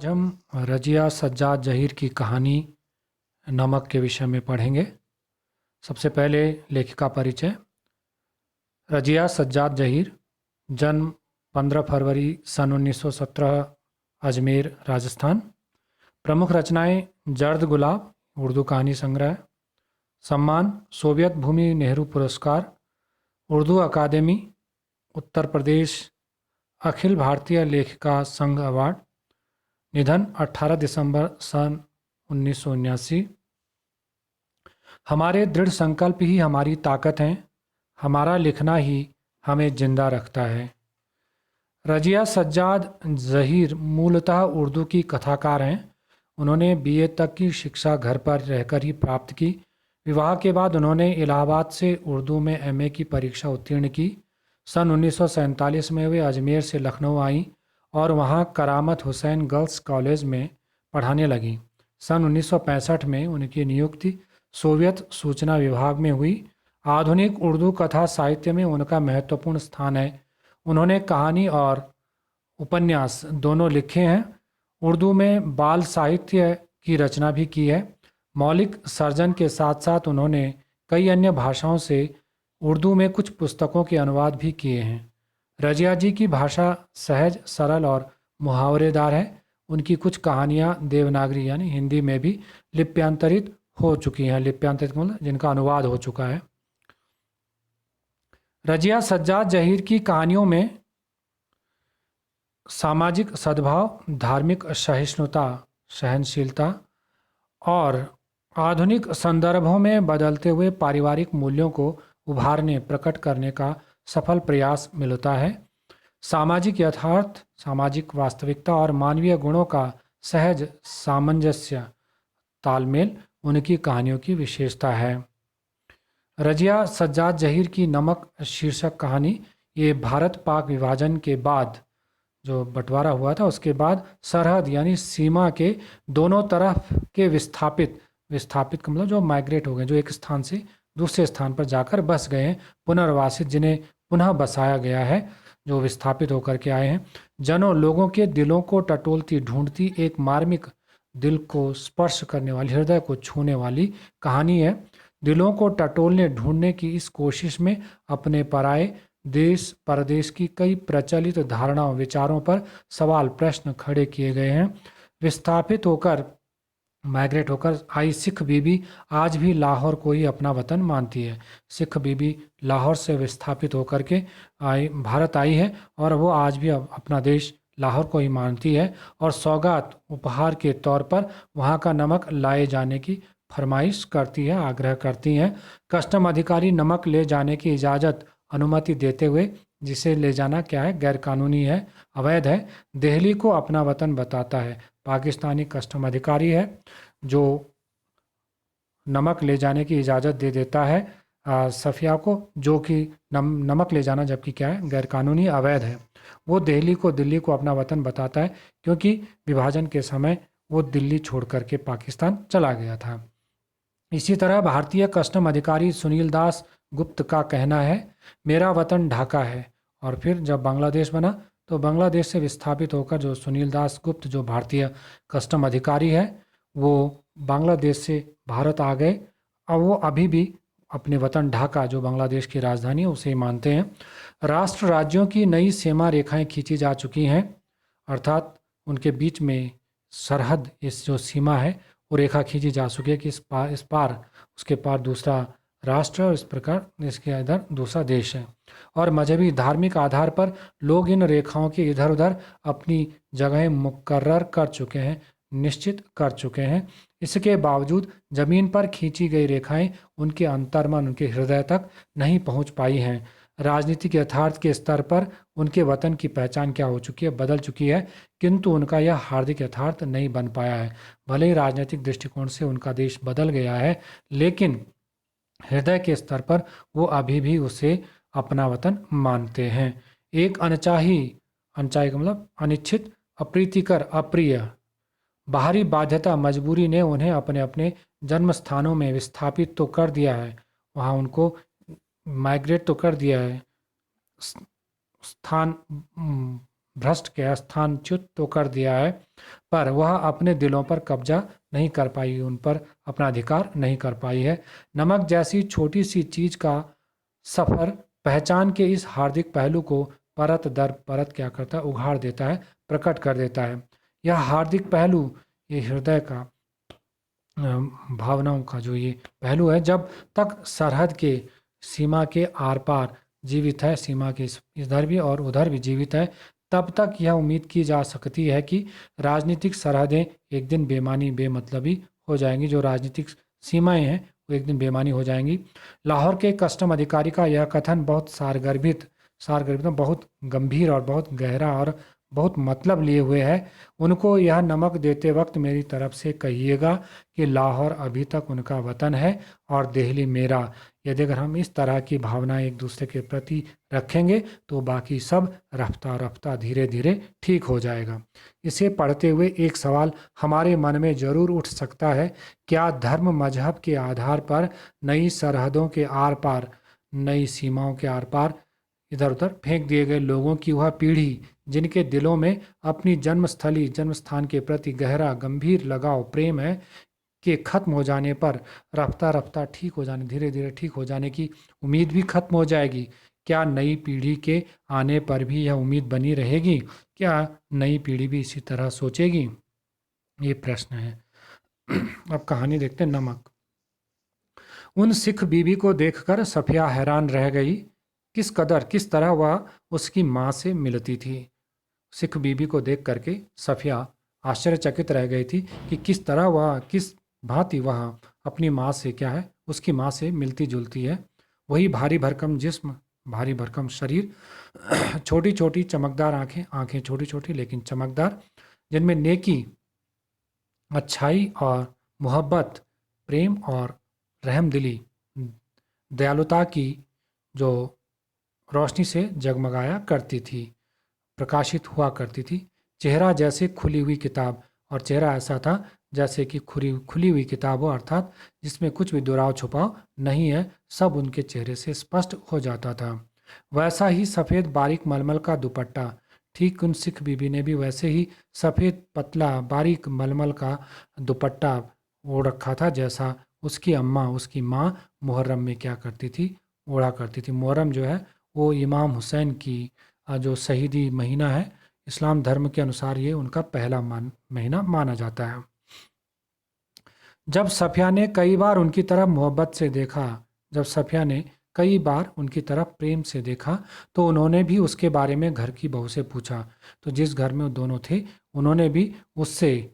आज हम रजिया सज्जाद जहीर की कहानी नमक के विषय में पढ़ेंगे। सबसे पहले लेखिका परिचय। रजिया सज्जाद जहीर, जन्म 15 फरवरी सन 1917, अजमेर, राजस्थान। प्रमुख रचनाएं: जर्द गुलाब, उर्दू कहानी संग्रह। सम्मान: सोवियत भूमि नेहरू पुरस्कार, उर्दू अकादमी, उत्तर प्रदेश, अखिल भारतीय लेखिका संघ अवार्ड। निधन 18 दिसंबर सन 1979। हमारे दृढ़ संकल्प ही हमारी ताकत हैं, हमारा लिखना ही हमें जिंदा रखता है। रजिया सज्जाद जहीर मूलतः उर्दू की कथाकार हैं। उन्होंने बीए तक की शिक्षा घर पर रहकर ही प्राप्त की। विवाह के बाद उन्होंने इलाहाबाद से उर्दू में एमए की परीक्षा उत्तीर्ण की। सन 1947 में वे अजमेर से लखनऊ आईं और वहाँ करामत हुसैन गर्ल्स कॉलेज में पढ़ाने लगीं। सन 1965 में उनकी नियुक्ति सोवियत सूचना विभाग में हुई। आधुनिक उर्दू कथा साहित्य में उनका महत्वपूर्ण स्थान है। उन्होंने कहानी और उपन्यास दोनों लिखे हैं। उर्दू में बाल साहित्य की रचना भी की है। मौलिक सर्जन के साथ साथ उन्होंने कई अन्य भाषाओं से उर्दू में कुछ पुस्तकों के अनुवाद भी किए हैं। रजिया जी की भाषा सहज, सरल और मुहावरेदार है। उनकी कुछ कहानियाँ देवनागरी यानी हिंदी में भी लिप्यांतरित हो चुकी हैं। लिप्यांतरित मतलब जिनका अनुवाद हो चुका है। रजिया सज्जाद जहीर की कहानियों में सामाजिक सद्भाव, धार्मिक सहिष्णुता, सहनशीलता और आधुनिक संदर्भों में बदलते हुए पारिवारिक मूल्यों को उभारने, प्रकट करने का सफल प्रयास मिलता है। सामाजिक यथार्थ, सामाजिक वास्तविकता और मानवीय गुणों का सहज सामंजस्य, तालमेल उनकी कहानियों की विशेषता है। रजिया सज्जाद जहीर की नमक शीर्षक कहानी ये भारत पाक विभाजन के बाद जो बंटवारा हुआ था उसके बाद सरहद यानी सीमा के दोनों तरफ के विस्थापित का मतलब जो माइग्रेट हो गए, जो एक स्थान से दूसरे स्थान पर जाकर बस गए हैं, पुनर्वासित जिन्हें पुनः बसाया गया है, जो विस्थापित होकर के आए हैं। जनों लोगों के दिलों को टटोलती ढूंढती एक मार्मिक, दिल को स्पर्श करने वाली, हृदय को छूने वाली कहानी है। दिलों को टटोलने ढूंढने की इस कोशिश में अपने पराए देश परदेश की कई प्रचलित धारणाओं, विचारों पर सवाल प्रश्न खड़े किए गए हैं। विस्थापित होकर, माइग्रेट होकर आई सिख बीबी आज भी लाहौर को ही अपना वतन मानती है। सिख बीबी लाहौर से विस्थापित होकर के भारत आई है और वो आज भी अपना देश लाहौर को ही मानती है और सौगात उपहार के तौर पर वहाँ का नमक लाए जाने की फरमाइश करती है, आग्रह करती हैं। कस्टम अधिकारी नमक ले जाने की इजाज़त, अनुमति देते हुए जिसे ले जाना क्या है, गैरकानूनी है, अवैध है, दिल्ली को अपना वतन बताता है। पाकिस्तानी कस्टम अधिकारी है जो नमक ले जाने की इजाज़त दे देता है सफ़िया को, जो कि नमक ले जाना जबकि क्या है, गैरकानूनी, अवैध है। वो दिल्ली को अपना वतन बताता है क्योंकि विभाजन के समय वो दिल्ली छोड़ करके पाकिस्तान चला गया था। इसी तरह भारतीय कस्टम अधिकारी सुनील दास गुप्त का कहना है, मेरा वतन ढाका है। और फिर जब बांग्लादेश बना तो बांग्लादेश से विस्थापित होकर जो सुनील दास गुप्त जो भारतीय कस्टम अधिकारी है वो बांग्लादेश से भारत आ गए। अब वो अभी भी अपने वतन ढाका जो बांग्लादेश की राजधानी है उसे ही मानते हैं। राष्ट्र राज्यों की नई सीमा रेखाएं खींची जा चुकी हैं, अर्थात उनके बीच में सरहद, इस जो सीमा है वो रेखा खींची जा चुकी है कि इस पार उसके पार दूसरा राष्ट्र और इस प्रकार इसके इधर दूसरा देश है। और मजहबी धार्मिक आधार पर लोग इन रेखाओं के इधर उधर अपनी जगहें मुकर्रर कर चुके हैं, निश्चित कर चुके हैं। इसके बावजूद जमीन पर खींची गई रेखाएं उनके अंतर्मन, उनके हृदय तक नहीं पहुंच पाई हैं। राजनीतिक यथार्थ के स्तर पर उनके वतन की पहचान क्या हो चुकी है, बदल चुकी है, किंतु उनका यह हार्दिक यथार्थ नहीं बन पाया है। भले ही राजनीतिक दृष्टिकोण से उनका देश बदल गया है, लेकिन हृदय के स्तर पर वो अभी भी उसे अपना वतन मानते हैं। एक अनचाही का मतलब अनिच्छित, अप्रीतिकर, अप्रिय बाहरी बाध्यता, मजबूरी ने उन्हें अपने अपने जन्म स्थानों में विस्थापित तो कर दिया है, वहाँ उनको माइग्रेट तो कर दिया है, स्थान भ्रष्ट के स्थानच्युत तो कर दिया है, पर वह अपने दिलों पर कब्जा नहीं कर पाई, उन पर अपना अधिकार नहीं कर पाई है। नमक जैसी छोटी सी चीज का सफर पहचान के इस हार्दिक पहलू को परत दर परत क्या करता है, उघाड़ देता है, प्रकट कर देता है। यह हार्दिक पहलू, ये हृदय का भावनाओं का जो ये पहलू है, जब तक सरहद के सीमा के आर पार जीवित है, सीमा के इधर भी और उधर भी जीवित है, तब तक यह उम्मीद की जा सकती है कि राजनीतिक सरहदें एक दिन बेमानी बेमतलबी हो जाएंगी। जो राजनीतिक सीमाएं हैं वो एक दिन बेमानी हो जाएंगी। लाहौर के कस्टम अधिकारी का यह कथन बहुत सारगर्भित बहुत गंभीर और बहुत गहरा और बहुत मतलब लिए हुए है। उनको यह नमक देते वक्त मेरी तरफ से कहिएगा कि लाहौर अभी तक उनका वतन है और दिल्ली मेरा। यदि अगर हम इस तरह की भावना एक दूसरे के प्रति रखेंगे तो बाकी सब रफ्ता रफ्ता धीरे धीरे ठीक हो जाएगा। इसे पढ़ते हुए एक सवाल हमारे मन में जरूर उठ सकता है, क्या धर्म मजहब के आधार पर नई सरहदों के आर पार, नई सीमाओं के आर पार इधर उधर फेंक दिए गए लोगों की वह पीढ़ी, जिनके दिलों में अपनी जन्मस्थली जन्मस्थान के प्रति गहरा गंभीर लगाव प्रेम है, के खत्म हो जाने पर रफ्ता रफ्ता ठीक हो जाने, धीरे धीरे ठीक हो जाने की उम्मीद भी खत्म हो जाएगी? क्या नई पीढ़ी के आने पर भी यह उम्मीद बनी रहेगी? क्या नई पीढ़ी भी इसी तरह सोचेगी? ये प्रश्न है। अब कहानी देखते हैं, नमक। उन सिख बीबी को देखकर सफिया हैरान रह गई। किस तरह वह उसकी माँ से मिलती थी। सिख बीबी को देख करके सफिया आश्चर्यचकित रह गई थी कि किस तरह वह, किस भांति वह अपनी माँ से क्या है, उसकी माँ से मिलती जुलती है। वही भारी भरकम जिस्म, भारी भरकम शरीर, छोटी छोटी चमकदार आंखें, आंखें छोटी छोटी लेकिन चमकदार, जिनमें नेकी, अच्छाई और मोहब्बत, प्रेम और रहमदिली, दयालुता की जो रोशनी से जगमगाया करती थी, प्रकाशित हुआ करती थी। चेहरा जैसे खुली हुई किताब, और चेहरा ऐसा था जैसे कि खुली हुई किताब हो, अर्थात जिसमें कुछ भी दुराव छुपाव नहीं है, सब उनके चेहरे से स्पष्ट हो जाता था। वैसा ही सफ़ेद बारीक मलमल का दुपट्टा, ठीक उन सिख बीबी ने भी वैसे ही सफ़ेद पतला बारीक मलमल का दुपट्टा ओढ़ रखा था, जैसा उसकी अम्मा, उसकी माँ मुहर्रम में क्या करती थी, ओढ़ा करती थी। मुहर्रम जो है वो इमाम हुसैन की जो शहीदी महीना है, इस्लाम धर्म के अनुसार ये उनका पहला महीना माना जाता है। जब सफिया ने कई बार उनकी तरफ मोहब्बत से देखा, जब सफिया ने कई बार उनकी तरफ प्रेम से देखा, तो उन्होंने भी उसके बारे में घर की बहू से पूछा। तो जिस घर में वो दोनों थे, उन्होंने भी उससे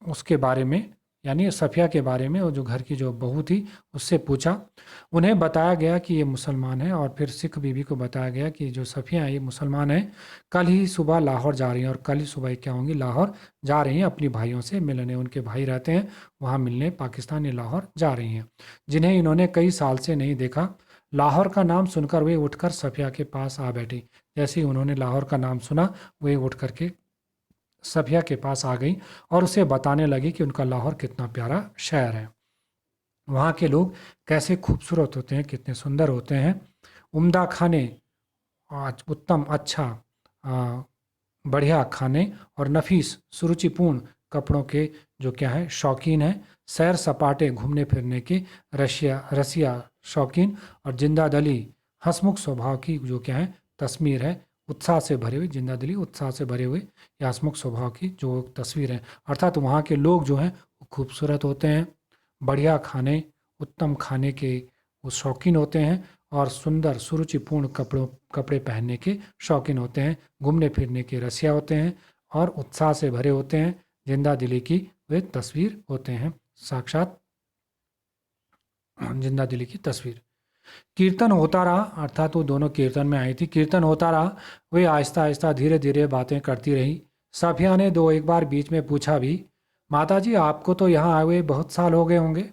उसके बारे में, यानी सफिया के बारे में, वो जो घर की जो बहू थी उससे पूछा। उन्हें बताया गया कि ये मुसलमान है, और फिर सिख बीबी को बताया गया कि जो सफिया है ये मुसलमान है, कल ही सुबह लाहौर जा रही हैं, और कल ही सुबह क्या होंगी, लाहौर जा रही हैं अपनी भाइयों से मिलने। उनके भाई रहते हैं वहाँ मिलने, पाकिस्तान या लाहौर जा रही हैं, जिन्हें इन्होंने कई साल से नहीं देखा। लाहौर का नाम सुनकर वे उठकर सफिया के पास आ बैठी। जैसे ही उन्होंने लाहौर का नाम सुना, वे उठ करके सफिया के पास आ गई और उसे बताने लगी कि उनका लाहौर कितना प्यारा शहर है, वहाँ के लोग कैसे खूबसूरत होते हैं, कितने सुंदर होते हैं, उम्दा खाने, उत्तम अच्छा बढ़िया खाने और नफीस सुरुचिपूर्ण कपड़ों के जो क्या है शौकीन है, सैर सपाटे घूमने फिरने के रसिया शौकीन, और जिंदा दिली हंसमुख स्वभाव की जो क्या है तस्वीर है, उत्साह से भरे हुए, जिंदा दिली उत्साह से भरे हुए या हंसमुख स्वभाव की जो तस्वीर है। अर्थात वहाँ के लोग जो हैं वो खूबसूरत होते हैं, बढ़िया खाने, उत्तम खाने के वो शौकीन होते हैं, और सुंदर सुरुचिपूर्ण कपड़े पहनने के शौकीन होते हैं, घूमने फिरने के रसिया होते हैं, और उत्साह से भरे होते हैं, जिंदा दिली की वे तस्वीर होते हैं, साक्षात जिंदा दिली की तस्वीर। कीर्तन होता रहा, अर्थात वो दोनों कीर्तन में आई थी, कीर्तन होता रहा, वे आहिस्ता आहिस्ता धीरे धीरे बातें करती रही। सफिया ने दो एक बार बीच में पूछा भी, माताजी आपको तो यहाँ आए हुए बहुत साल हो गए होंगे?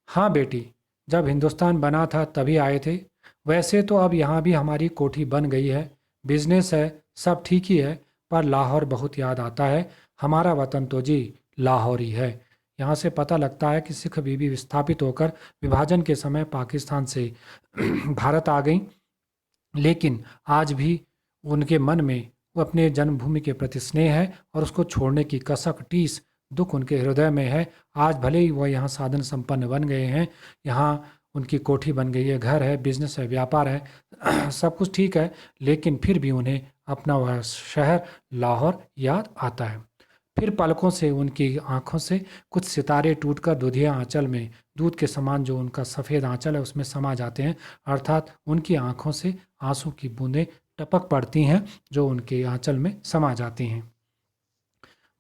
हाँ बेटी, जब हिंदुस्तान बना था तभी आए थे। वैसे तो अब यहाँ भी हमारी कोठी बन गई है, बिजनेस है, सब ठीक ही है, पर लाहौर बहुत याद आता है। हमारा वतन तो जी लाहौर ही है। यहाँ से पता लगता है कि सिख बीबी विस्थापित होकर विभाजन के समय पाकिस्तान से भारत आ गई, लेकिन आज भी उनके मन में वो अपने जन्मभूमि के प्रति स्नेह है और उसको छोड़ने की कसक टीस दुख उनके हृदय में है। आज भले ही वह यहाँ साधन संपन्न बन गए हैं, यहाँ उनकी कोठी बन गई है, घर है, बिजनेस है, व्यापार है, सब कुछ ठीक है, लेकिन फिर भी उन्हें अपना वह शहर लाहौर याद आता है। फिर पलकों से उनकी आंखों से कुछ सितारे टूटकर दुधिया आंचल में दूध के समान जो उनका सफ़ेद आंचल है उसमें समा जाते हैं, अर्थात उनकी आंखों से आंसू की बूंदें टपक पड़ती हैं जो उनके आंचल में समा जाती हैं।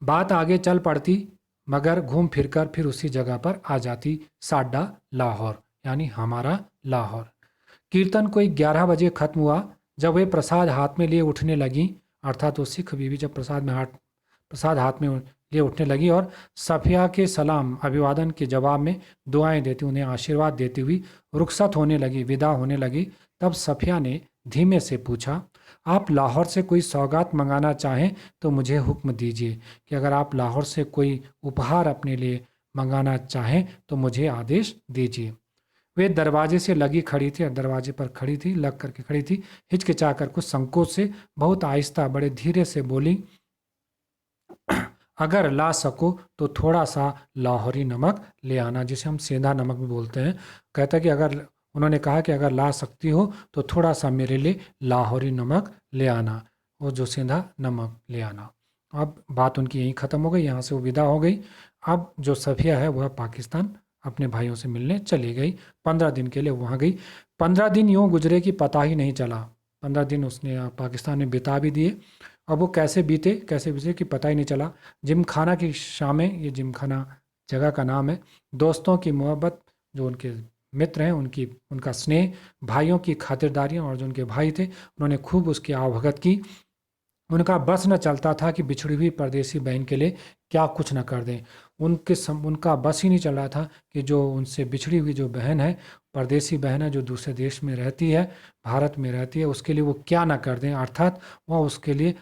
बात आगे चल पड़ती, मगर घूम फिरकर फिर उसी जगह पर आ जाती, साडा लाहौर, यानी हमारा लाहौर। कीर्तन कोई 11 बजे खत्म हुआ। जब वे प्रसाद हाथ में लिए उठने लगी, अर्थात वो सिख बीवी जब प्रसाद हाथ में लिए उठने लगी और सफिया के सलाम अभिवादन के जवाब में दुआएं देती, उन्हें आशीर्वाद देती हुई रुखसत होने लगी, विदा होने लगी, तब सफिया ने धीमे से पूछा, आप लाहौर से कोई सौगात मंगाना चाहें तो मुझे हुक्म दीजिए, कि अगर आप लाहौर से कोई उपहार अपने लिए मंगाना चाहें तो मुझे आदेश दीजिए। वे दरवाजे से लगी खड़ी थी और दरवाजे पर खड़ी थी, लग करके खड़ी थी, हिचकिचाकर कुछ संकोच से बहुत आहिस्ता बड़े धीरे से बोली, अगर ला सको तो थोड़ा सा लाहौरी नमक ले आना, जिसे हम सेंधा नमक भी बोलते हैं। कहता है कि अगर उन्होंने कहा कि अगर ला सकती हो तो थोड़ा सा मेरे लिए लाहौरी नमक ले आना, वो जो सेंधा नमक ले आना। अब बात उनकी यहीं ख़त्म हो गई, यहाँ से वो विदा हो गई। अब जो सफिया है वह पाकिस्तान अपने भाइयों से मिलने चली गई। 15 दिन के लिए वहाँ गई। 15 दिन यूँ गुजरे कि पता ही नहीं चला। 15 दिन उसने पाकिस्तान में बिता भी दिए। अब वो कैसे बीते कि पता ही नहीं चला। जिमखाना की शामें, ये जिमखाना जगह का नाम है, दोस्तों की मोहब्बत, जो उनके मित्र हैं उनका स्नेह, भाइयों की खातिरदारियाँ, और जो उनके भाई थे उन्होंने खूब उसकी आवभगत की। उनका बस न चलता था कि बिछड़ी हुई परदेसी बहन के लिए क्या कुछ न कर दें। उनका बस ही नहीं चल रहा था कि जो उनसे बिछड़ी हुई जो बहन है, परदेसी बहन है, जो दूसरे देश में रहती है, भारत में रहती है, उसके लिए वो क्या ना कर दें, अर्थात वह उसके लिए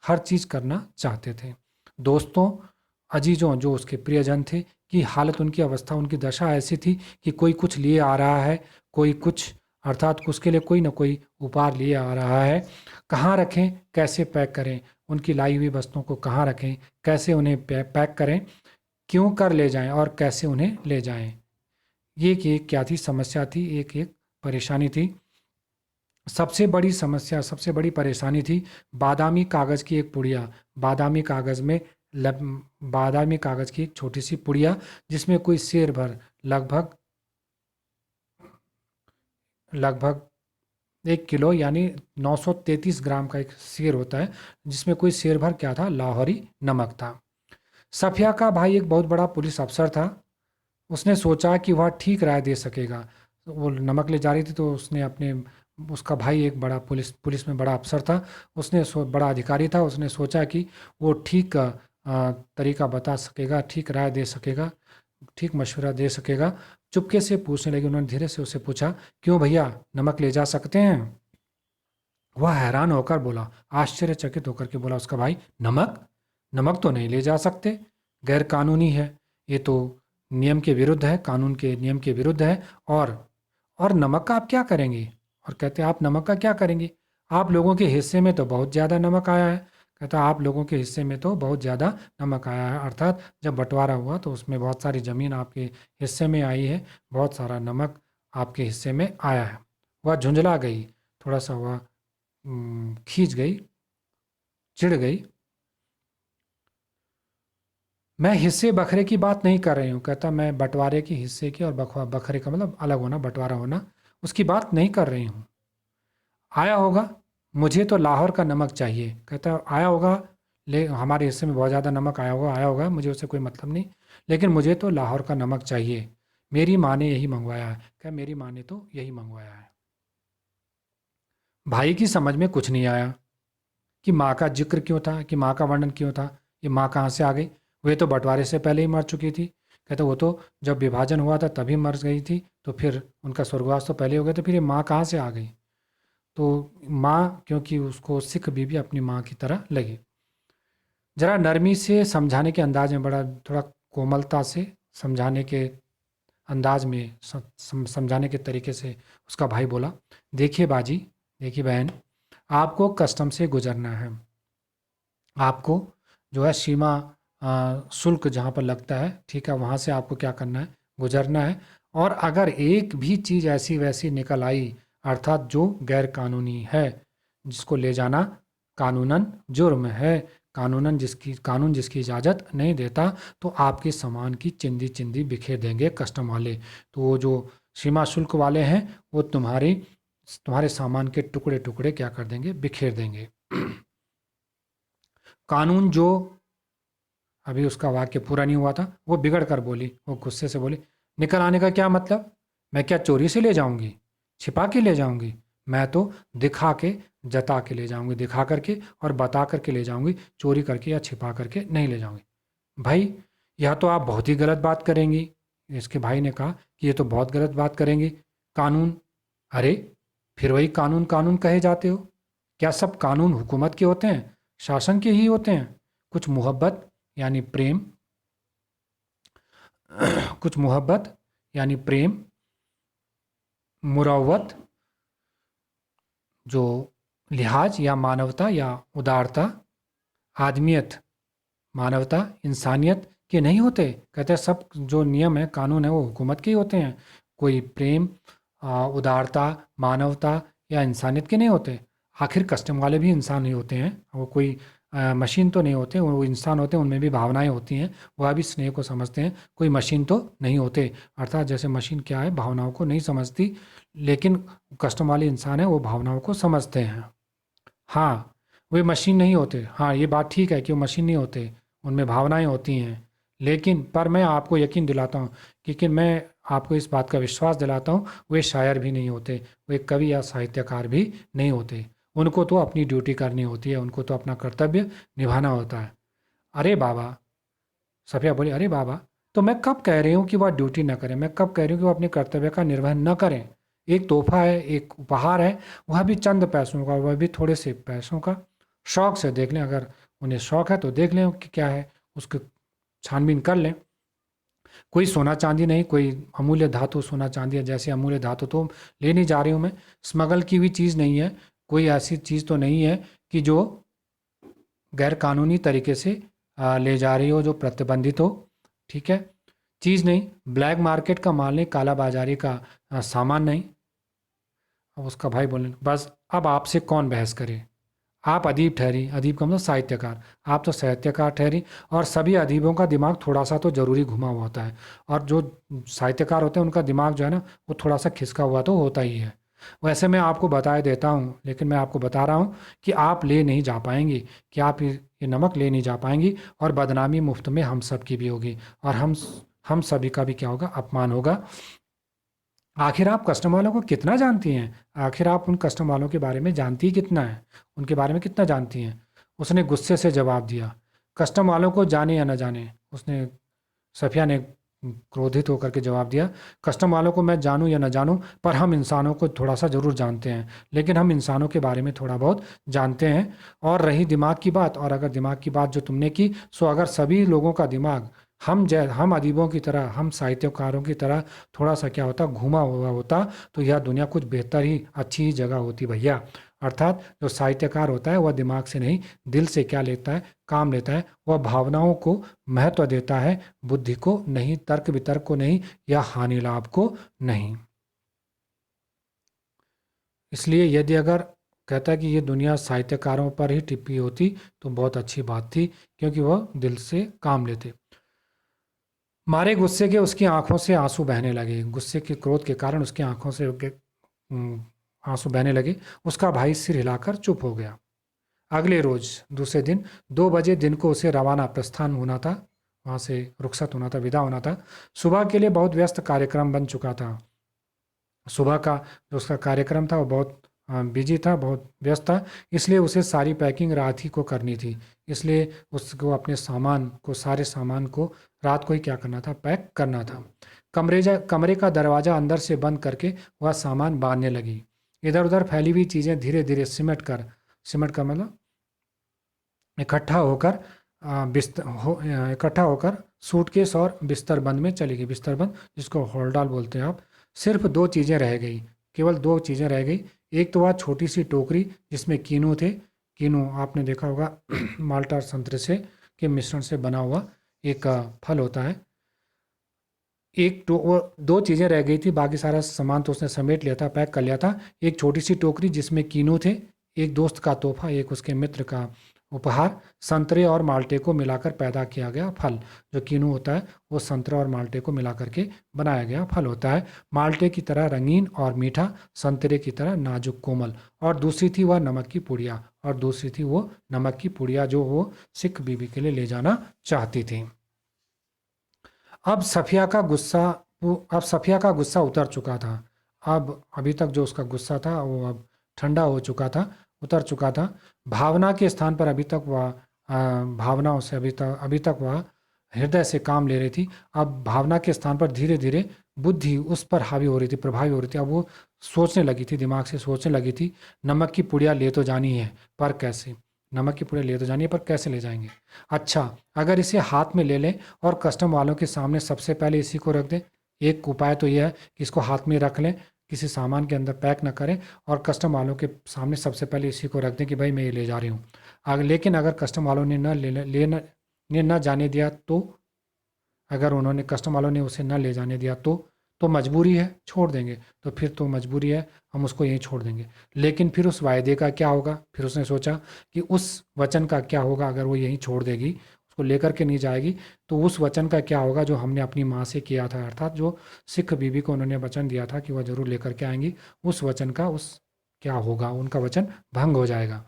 हर चीज़ करना चाहते थे। दोस्तों, अजीजों, जो उसके प्रियजन थे, की हालत, उनकी अवस्था, उनकी दशा ऐसी थी कि कोई कुछ लिए आ रहा है, कोई कुछ, अर्थात उसके लिए कोई ना कोई उपहार लिए आ रहा है। कहाँ रखें, कैसे पैक करें, उनकी लाई हुई वस्तुओं को कहाँ रखें, कैसे उन्हें पैक करें, क्यों कर ले जाएं और कैसे उन्हें ले जाएं। ये कि एक क्या थी, समस्या थी, एक एक परेशानी थी। सबसे बड़ी समस्या, सबसे बड़ी परेशानी थी बादामी कागज़ की एक पुड़िया। बादामी कागज़ में बादामी कागज़ की एक छोटी सी पुड़िया, जिसमें कोई सेर भर, लगभग लगभग 1 किलो यानी 933 ग्राम का एक सेर होता है, जिसमें कोई सेर भर क्या था, लाहौरी नमक था। सफिया का भाई एक बहुत बड़ा पुलिस अफसर था। उसने सोचा कि वह ठीक राय दे सकेगा। वो नमक ले जा रही थी तो उसका भाई एक बड़ा पुलिस में बड़ा अफसर था, बड़ा अधिकारी था। उसने सोचा कि वो ठीक तरीका बता सकेगा, ठीक राय दे सकेगा, ठीक मशवरा दे सकेगा। चुपके से पूछने लगी, उन्होंने धीरे से उससे पूछा, क्यों भैया, नमक ले जा सकते हैं? वह हैरान होकर बोला, आश्चर्यचकित होकर के बोला उसका भाई, नमक? नमक तो नहीं ले जा सकते, गैर कानूनी है, ये तो नियम के विरुद्ध है, कानून के नियम के विरुद्ध है। और नमक का आप क्या करेंगे? और कहते आप नमक का क्या करेंगे? आप लोगों के हिस्से में तो बहुत ज़्यादा नमक आया है। कहता आप लोगों के हिस्से में तो बहुत ज़्यादा नमक आया है, अर्थात जब बंटवारा हुआ तो उसमें बहुत सारी ज़मीन आपके हिस्से में आई है, बहुत सारा नमक आपके हिस्से में आया है। वह झुंझला गई, थोड़ा सा वह खींच गई, चिढ़ गई। मैं हिस्से बखरे की बात नहीं कर रही हूँ। कहता मैं बंटवारे की, हिस्से की और बखरे का मतलब अलग होना, बंटवारा होना, उसकी बात नहीं कर रही हूँ। आया होगा, मुझे तो लाहौर का नमक चाहिए। कहता आया होगा, ले हमारे हिस्से में बहुत ज़्यादा नमक आया होगा, मुझे उससे कोई मतलब नहीं, लेकिन मुझे तो लाहौर का नमक चाहिए। मेरी माँ ने यही मंगवाया है। क्या मेरी माँ ने तो यही मंगवाया है। भाई की समझ में कुछ नहीं आया कि माँ का जिक्र क्यों था, कि माँ का वर्णन क्यों था, ये माँ कहाँ से आ गई? वे तो बंटवारे से पहले ही मर चुकी थी। कहते वो तो जब विभाजन हुआ था तभी मर गई थी, तो फिर उनका स्वर्गवास तो पहले हो गया, तो फिर ये माँ कहाँ से आ गई? तो माँ, क्योंकि उसको सिख बीबी अपनी माँ की तरह लगी। जरा नरमी से समझाने के अंदाज में, बड़ा थोड़ा कोमलता से समझाने के अंदाज में, समझाने के तरीके से उसका भाई बोला, देखिए बाजी, देखिए बहन, आपको कस्टम से गुजरना है। आपको जो है सीमा शुल्क जहाँ पर लगता है, ठीक है, वहाँ से आपको क्या करना है, गुजरना है। और अगर एक भी चीज़ ऐसी वैसी निकल आई, अर्थात जो गैर कानूनी है, जिसको ले जाना कानूनन जुर्म है, कानून जिसकी इजाज़त नहीं देता, तो आपके सामान की चिंदी चिंदी बिखेर देंगे कस्टम वाले। तो वो जो सीमा शुल्क वाले हैं, वो तुम्हारे सामान के टुकड़े टुकड़े क्या कर देंगे, बिखेर देंगे। कानून जो, अभी उसका वाक्य पूरा नहीं हुआ था, वो बिगड़ कर बोली, वो गुस्से से बोली, निकल आने का क्या मतलब, मैं क्या चोरी से ले जाऊंगी, छिपा के ले जाऊंगी, मैं तो दिखा के, जता के ले जाऊंगी, दिखा करके और बता करके ले जाऊंगी, चोरी करके या छिपा करके नहीं ले जाऊंगी। भाई, यह तो आप बहुत ही गलत बात करेंगी। इसके भाई ने कहा कि ये तो बहुत गलत बात करेंगी। कानून, अरे फिर वही कानून कानून कहे जाते हो। क्या सब कानून हुकूमत के होते हैं, शासन के ही होते हैं? कुछ मोहब्बत यानी प्रेम, कुछ मोहब्बत यानी प्रेम, मुरवत, जो लिहाज या मानवता या उदारता, आदमियत, मानवता, इंसानियत के नहीं होते? कहते हैं सब जो नियम है, कानून है, वो हुकूमत के ही होते हैं। कोई प्रेम, उदारता, मानवता या इंसानियत के नहीं होते? आखिर कस्टम वाले भी इंसान ही होते हैं, वो कोई मशीन तो नहीं होते, वो इंसान होते हैं, उनमें भी भावनाएं होती हैं, वह भी स्नेह को समझते हैं, कोई मशीन तो नहीं होते। अर्थात जैसे मशीन क्या है, भावनाओं को नहीं समझती, लेकिन कस्टम वाले इंसान है, वो भावनाओं को समझते हैं। हाँ, वे मशीन नहीं होते, हाँ ये बात ठीक है कि वो मशीन नहीं होते, उनमें भावनाएं होती हैं। लेकिन पर मैं आपको यकीन दिलाता हूँ, क्योंकि मैं आपको इस बात का विश्वास दिलाता हूँ, वे शायर भी नहीं होते, वे कवि या साहित्यकार भी नहीं होते। उनको तो अपनी ड्यूटी करनी होती है, उनको तो अपना कर्तव्य निभाना होता है। अरे बाबा, सफिया बोली, अरे बाबा, तो मैं कब कह रही हूँ कि वह ड्यूटी न करें, मैं कब कह रही हूँ कि वह अपने कर्तव्य का निर्वहन न करें? एक तोहफा है, एक उपहार है, वह भी चंद पैसों का, वह भी थोड़े से पैसों का। शौक से देख लें, अगर उन्हें शौक है तो देख लें कि क्या है, उसकी छानबीन कर लें। कोई सोना चांदी नहीं, कोई अमूल्य धातु, सोना चांदी है जैसे अमूल्य धातु तो ले नहीं जा रही हूँ मैं, स्मगल की हुई चीज़ नहीं है, कोई ऐसी चीज़ तो नहीं है कि जो गैर कानूनी तरीके से ले जा रही हो, जो प्रतिबंधित हो, ठीक है, चीज़ नहीं, ब्लैक मार्केट का माल नहीं, काला बाजारी का सामान नहीं। अब उसका भाई बोलने, बस अब आपसे कौन बहस करे, आप अदीब ठहरी, अदीब का मतलब साहित्यकार, आप तो साहित्यकार ठहरी, और सभी अदीबों का दिमाग थोड़ा सा तो ज़रूरी घुमा हुआ होता है, और जो साहित्यकार होते हैं उनका दिमाग जो है ना, वो थोड़ा सा खिसका हुआ तो होता ही है। वैसे मैं आपको बताए देता हूँ, लेकिन मैं आपको बता रहा हूँ कि आप ले नहीं जा पाएंगी, कि आप ये नमक ले नहीं जा पाएंगी, और बदनामी मुफ्त में हम सब की भी होगी, और हम सभी का भी क्या होगा, अपमान होगा। आखिर आप कस्टम वालों को कितना जानती हैं? आखिर आप उन कस्टम वालों के बारे में जानती ही कितना है? उनके बारे में कितना जानती हैं? उसने गुस्से से जवाब दिया, कस्टम वालों को जाने या न जाने, उसने, सफिया ने क्रोधित होकर के जवाब दिया, कस्टम वालों को मैं जानूं या न जानूं, पर हम इंसानों को थोड़ा सा ज़रूर जानते हैं, लेकिन हम इंसानों के बारे में थोड़ा बहुत जानते हैं। और रही दिमाग की बात, और अगर दिमाग की बात जो तुमने की, सो अगर सभी लोगों का दिमाग हम अदीबों की तरह, हम साहित्यकारों की तरह थोड़ा सा क्या होता, घुमा हुआ होता, तो यह दुनिया कुछ बेहतर ही, अच्छी ही जगह होती भैया। अर्थात जो साहित्यकार होता है वह दिमाग से नहीं, दिल से क्या लेता है, काम लेता है, वह भावनाओं को महत्व देता है, बुद्धि को नहीं, तर्क वितर्क को नहीं, या हानि लाभ को नहीं। इसलिए यदि अगर कहता है कि ये दुनिया साहित्यकारों पर ही टिपी होती तो बहुत अच्छी बात थी, क्योंकि वह दिल से काम लेते। मारे गुस्से के उसकी आंखों से आंसू बहने लगे, गुस्से के क्रोध के कारण उसकी आंखों से आंसू बहने लगे। उसका भाई सिर हिलाकर चुप हो गया। अगले रोज, दूसरे दिन 2 बजे दिन को उसे रवाना प्रस्थान होना था, वहाँ से रुखसत होना था, विदा होना था। सुबह के लिए बहुत व्यस्त कार्यक्रम बन चुका था। सुबह का जो उसका कार्यक्रम था वो बहुत बिजी था, बहुत व्यस्त था, इसलिए उसे सारी पैकिंग रात ही को करनी थी। इसलिए उसको अपने सामान को, सारे सामान को रात को ही क्या करना था, पैक करना था। कमरे का दरवाज़ा अंदर से बंद करके वह सामान बांधने लगी। इधर उधर फैली हुई चीज़ें धीरे धीरे सिमट कर मतलब इकट्ठा होकर इकट्ठा होकर सूटकेस और बिस्तर बंद में चली गई। बिस्तर बंद, जिसको हॉलडाल बोलते हैं आप। सिर्फ 2 चीज़ें रह गई। केवल दो चीज़ें रह गई। एक तो वह छोटी सी टोकरी जिसमें कीनू थे। कीनू आपने देखा होगा माल्टा और संतरे से के मिश्रण से बना हुआ एक फल होता है। एक तो वो दो चीज़ें रह गई थी, बाकी सारा सामान तो उसने समेट लिया था, पैक कर लिया था। एक छोटी सी टोकरी जिसमें कीनू थे, एक दोस्त का तोहफा, एक उसके मित्र का उपहार, संतरे और माल्टे को मिलाकर पैदा किया गया फल। जो कीनू होता है वो संतरे और माल्टे को मिला करके बनाया गया फल होता है। माल्टे की तरह रंगीन और मीठा, संतरे की तरह नाजुक कोमल। और दूसरी थी वह नमक की पुड़िया, और दूसरी थी वो नमक की पुड़िया जो वो सिख बीबी के लिए ले जाना चाहती थी। अब सफिया का गुस्सा अब सफिया का गुस्सा उतर चुका था। अब अभी तक जो उसका गुस्सा था वो अब ठंडा हो चुका था, उतर चुका था। भावना के स्थान पर अभी तक वह भावनाओं से अभी तक वह हृदय से काम ले रही थी। अब भावना के स्थान पर धीरे धीरे बुद्धि उस पर हावी हो रही थी, प्रभावी हो रही थी। अब वो सोचने लगी थी, दिमाग से सोचने लगी थी, नमक की पुड़िया ले तो जानी है, पर कैसे? नमक की पुड़िया ले तो जानी है, पर कैसे ले जाएंगे? अच्छा, अगर इसे हाथ में ले लें और कस्टम वालों के सामने सबसे पहले इसी को रख दें। एक उपाय तो यह है कि इसको हाथ में रख लें, किसी सामान के अंदर पैक ना करें, और कस्टम वालों के सामने सबसे पहले इसी को रख दें कि भाई मैं ये ले जा रही हूँ। लेकिन अगर कस्टम वालों ने न ले ले न ने न जाने दिया तो, अगर उन्होंने कस्टम वालों ने उसे न ले जाने दिया तो मजबूरी है, छोड़ देंगे। तो फिर तो मजबूरी है, हम उसको यहीं छोड़ देंगे। लेकिन फिर उस वायदे का क्या होगा? फिर उसने सोचा कि उस वचन का क्या होगा अगर वो यहीं छोड़ देगी, उसको लेकर के नहीं जाएगी, तो उस वचन का क्या होगा जो हमने अपनी माँ से किया था, अर्थात जो सिख बीबी को उन्होंने वचन दिया था कि वह जरूर लेकर के आएंगी, उस वचन का उस क्या होगा? उनका वचन भंग हो जाएगा।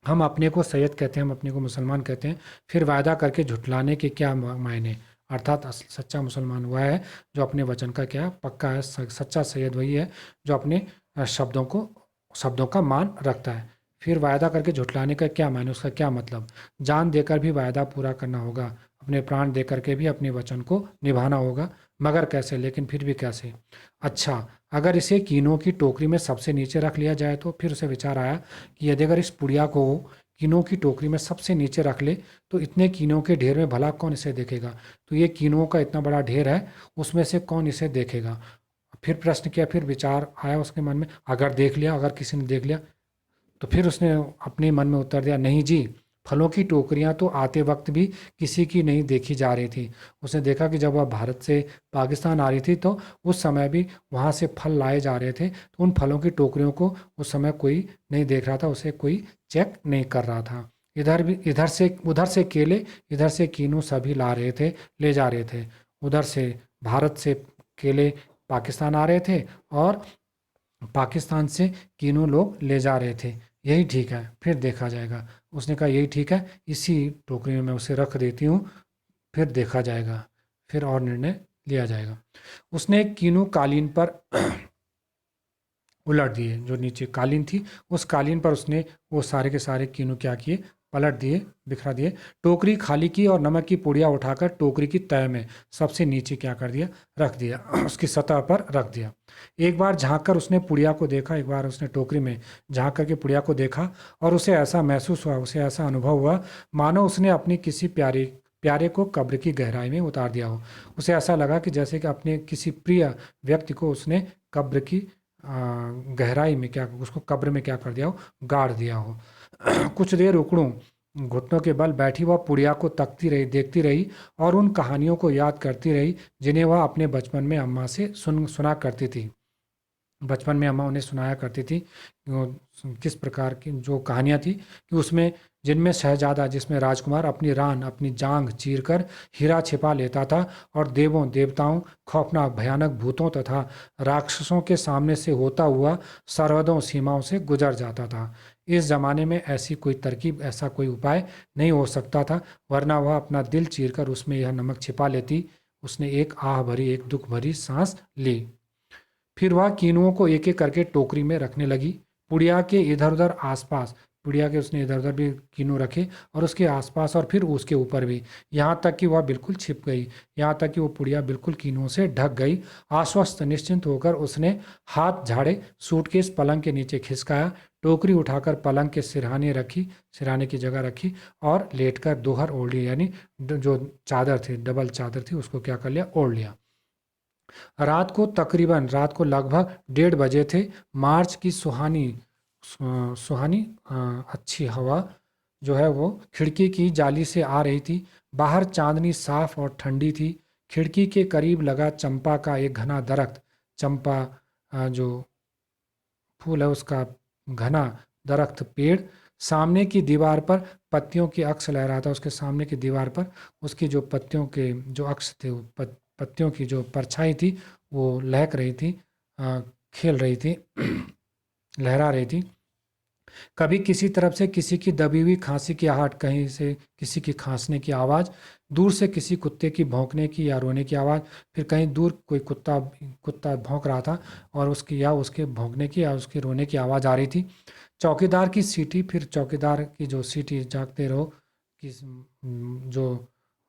हम अपने को सैयद कहते हैं, हम अपने को मुसलमान कहते हैं, फिर वायदा करके झुठलाने के क्या मायने? अर्थात सच्चा मुसलमान वह है जो अपने वचन का क्या पक्का है। सच्चा सैयद वही है जो अपने शब्दों का मान रखता है। फिर वायदा करके झुठलाने का क्या मायने, उसका क्या मतलब? जान देकर भी वायदा पूरा करना होगा, अपने प्राण दे करके भी अपने वचन को निभाना होगा। मगर कैसे? लेकिन फिर भी कैसे? अच्छा, अगर इसे कीनों की टोकरी में सबसे नीचे रख लिया जाए तो? फिर उसे विचार आया कि यदि अगर इस पुड़िया को कीनों की टोकरी में सबसे नीचे रख ले तो इतने कीनों के ढेर में भला कौन इसे देखेगा? तो ये कीनों का इतना बड़ा ढेर है, उसमें से कौन इसे देखेगा? फिर प्रश्न किया, फिर विचार आया उसके मन में, अगर देख लिया, अगर किसी ने देख लिया? तो फिर उसने अपने मन में उत्तर दिया, नहीं जी, फलों की टोकरियां तो आते वक्त भी किसी की नहीं देखी जा रही थी। उसने देखा कि जब वह भारत से पाकिस्तान आ रही थी तो उस समय भी वहाँ से फल लाए जा रहे थे, तो उन फलों की टोकरियों को उस समय कोई नहीं देख रहा था, उसे कोई चेक नहीं कर रहा था। इधर भी, उधर से केले, इधर से कीनू सभी ला रहे थे, ले जा रहे थे। उधर से भारत से केले पाकिस्तान आ रहे थे, और पाकिस्तान से कीनू लोग ले जा रहे थे। यही ठीक है, फिर देखा जाएगा। उसने कहा यही ठीक है, इसी टोकरी में मैं उसे रख देती हूँ, फिर देखा जाएगा, फिर और निर्णय लिया जाएगा। उसने कीनू कालीन पर उलट दिए। जो नीचे कालीन थी उस कालीन पर उसने वो सारे के सारे कीनू क्या किए? पलट दिए, बिखरा दिए। टोकरी खाली की और नमक की पुड़िया उठाकर टोकरी की तह में सबसे नीचे क्या कर दिया? रख दिया, उसकी सतह पर रख दिया। एक बार झांक कर उसने पुड़िया को देखा, एक बार उसने टोकरी में झांक करके पुड़िया को देखा, और उसे ऐसा महसूस हुआ, उसे ऐसा अनुभव हुआ मानो उसने अपनी किसी प्यारे को कब्र की गहराई में उतार दिया हो। उसे ऐसा लगा कि जैसे कि अपने किसी प्रिय व्यक्ति को उसने कब्र की गहराई में क्या, उसको कब्र में क्या कर दिया हो? गाड़ दिया हो। कुछ देर उकड़ू घुटनों के बल बैठी वह पुड़िया को तकती रही, देखती रही, और उन कहानियों को याद करती रही जिन्हें वह अपने बचपन में अम्मा से सुना करती थी। बचपन में अम्मा उन्हें सुनाया करती थी कि वो किस प्रकार की जो कहानियाँ थी, कि उसमें जिनमें शहजादा, जिसमें राजकुमार अपनी रान, अपनी जांग चीर कर हीरा छिपा लेता था, और देवों देवताओं, खौफनाक भयानक भूतों तथा राक्षसों के सामने से होता हुआ सरहदों सीमाओं से गुजर जाता था। इस जमाने में ऐसी कोई तरकीब, ऐसा कोई उपाय नहीं हो सकता था, वरना वह अपना दिल चीर कर उसमें यह नमक छिपा लेती। उसने एक आह भरी, एक दुख भरी सांस ली। फिर वह कीनुओं को एक एक करके टोकरी में रखने लगी। पुड़िया के इधर उधर आसपास, पुड़िया के उसने इधर उधर भी कीनू रखे, और उसके आसपास, और फिर उसके ऊपर भी, यहाँ तक कि वह बिल्कुल छिप गई, यहाँ तक कि वो पुड़िया बिल्कुल कीनुओं से ढक गई। आश्वस्त निश्चिंत होकर उसने हाथ झाड़े, सूटकेस पलंग के नीचे खिसकाया, टोकरी उठाकर पलंग के सिरहाने रखी, सिरहाने की जगह रखी, और लेटकर दोहर ओढ़ लिया, यानी जो चादर थी, डबल चादर थी, उसको क्या कर लिया? ओढ़ लिया। रात को लगभग 1:30 बजे थे। मार्च की सुहानी अच्छी हवा जो है वो खिड़की की जाली से आ रही थी। बाहर चांदनी साफ और ठंडी थी। खिड़की के करीब लगा चंपा का एक घना दरख्त, चंपा जो फूल है उसका घना दरख्त पेड़, सामने की दीवार पर पत्तियों की अक्ष लहरा था। उसके सामने की दीवार पर उसकी जो पत्तियों के जो अक्ष थे, वो पत्तियों की जो परछाई थी वो लहक रही थी, खेल रही थी, लहरा रही थी। कभी किसी तरफ से किसी की दबी हुई खांसी की आहट, कहीं से किसी की खांसने की आवाज़, दूर से किसी कुत्ते की भौंकने की या रोने की आवाज़, फिर कहीं दूर कोई कुत्ता कुत्ता भौंक रहा था और उसकी या उसके भौंकने की या उसके रोने की आवाज़ आ रही थी। चौकीदार की सीटी, फिर चौकीदार की जो सीटी, जागते रहो की जो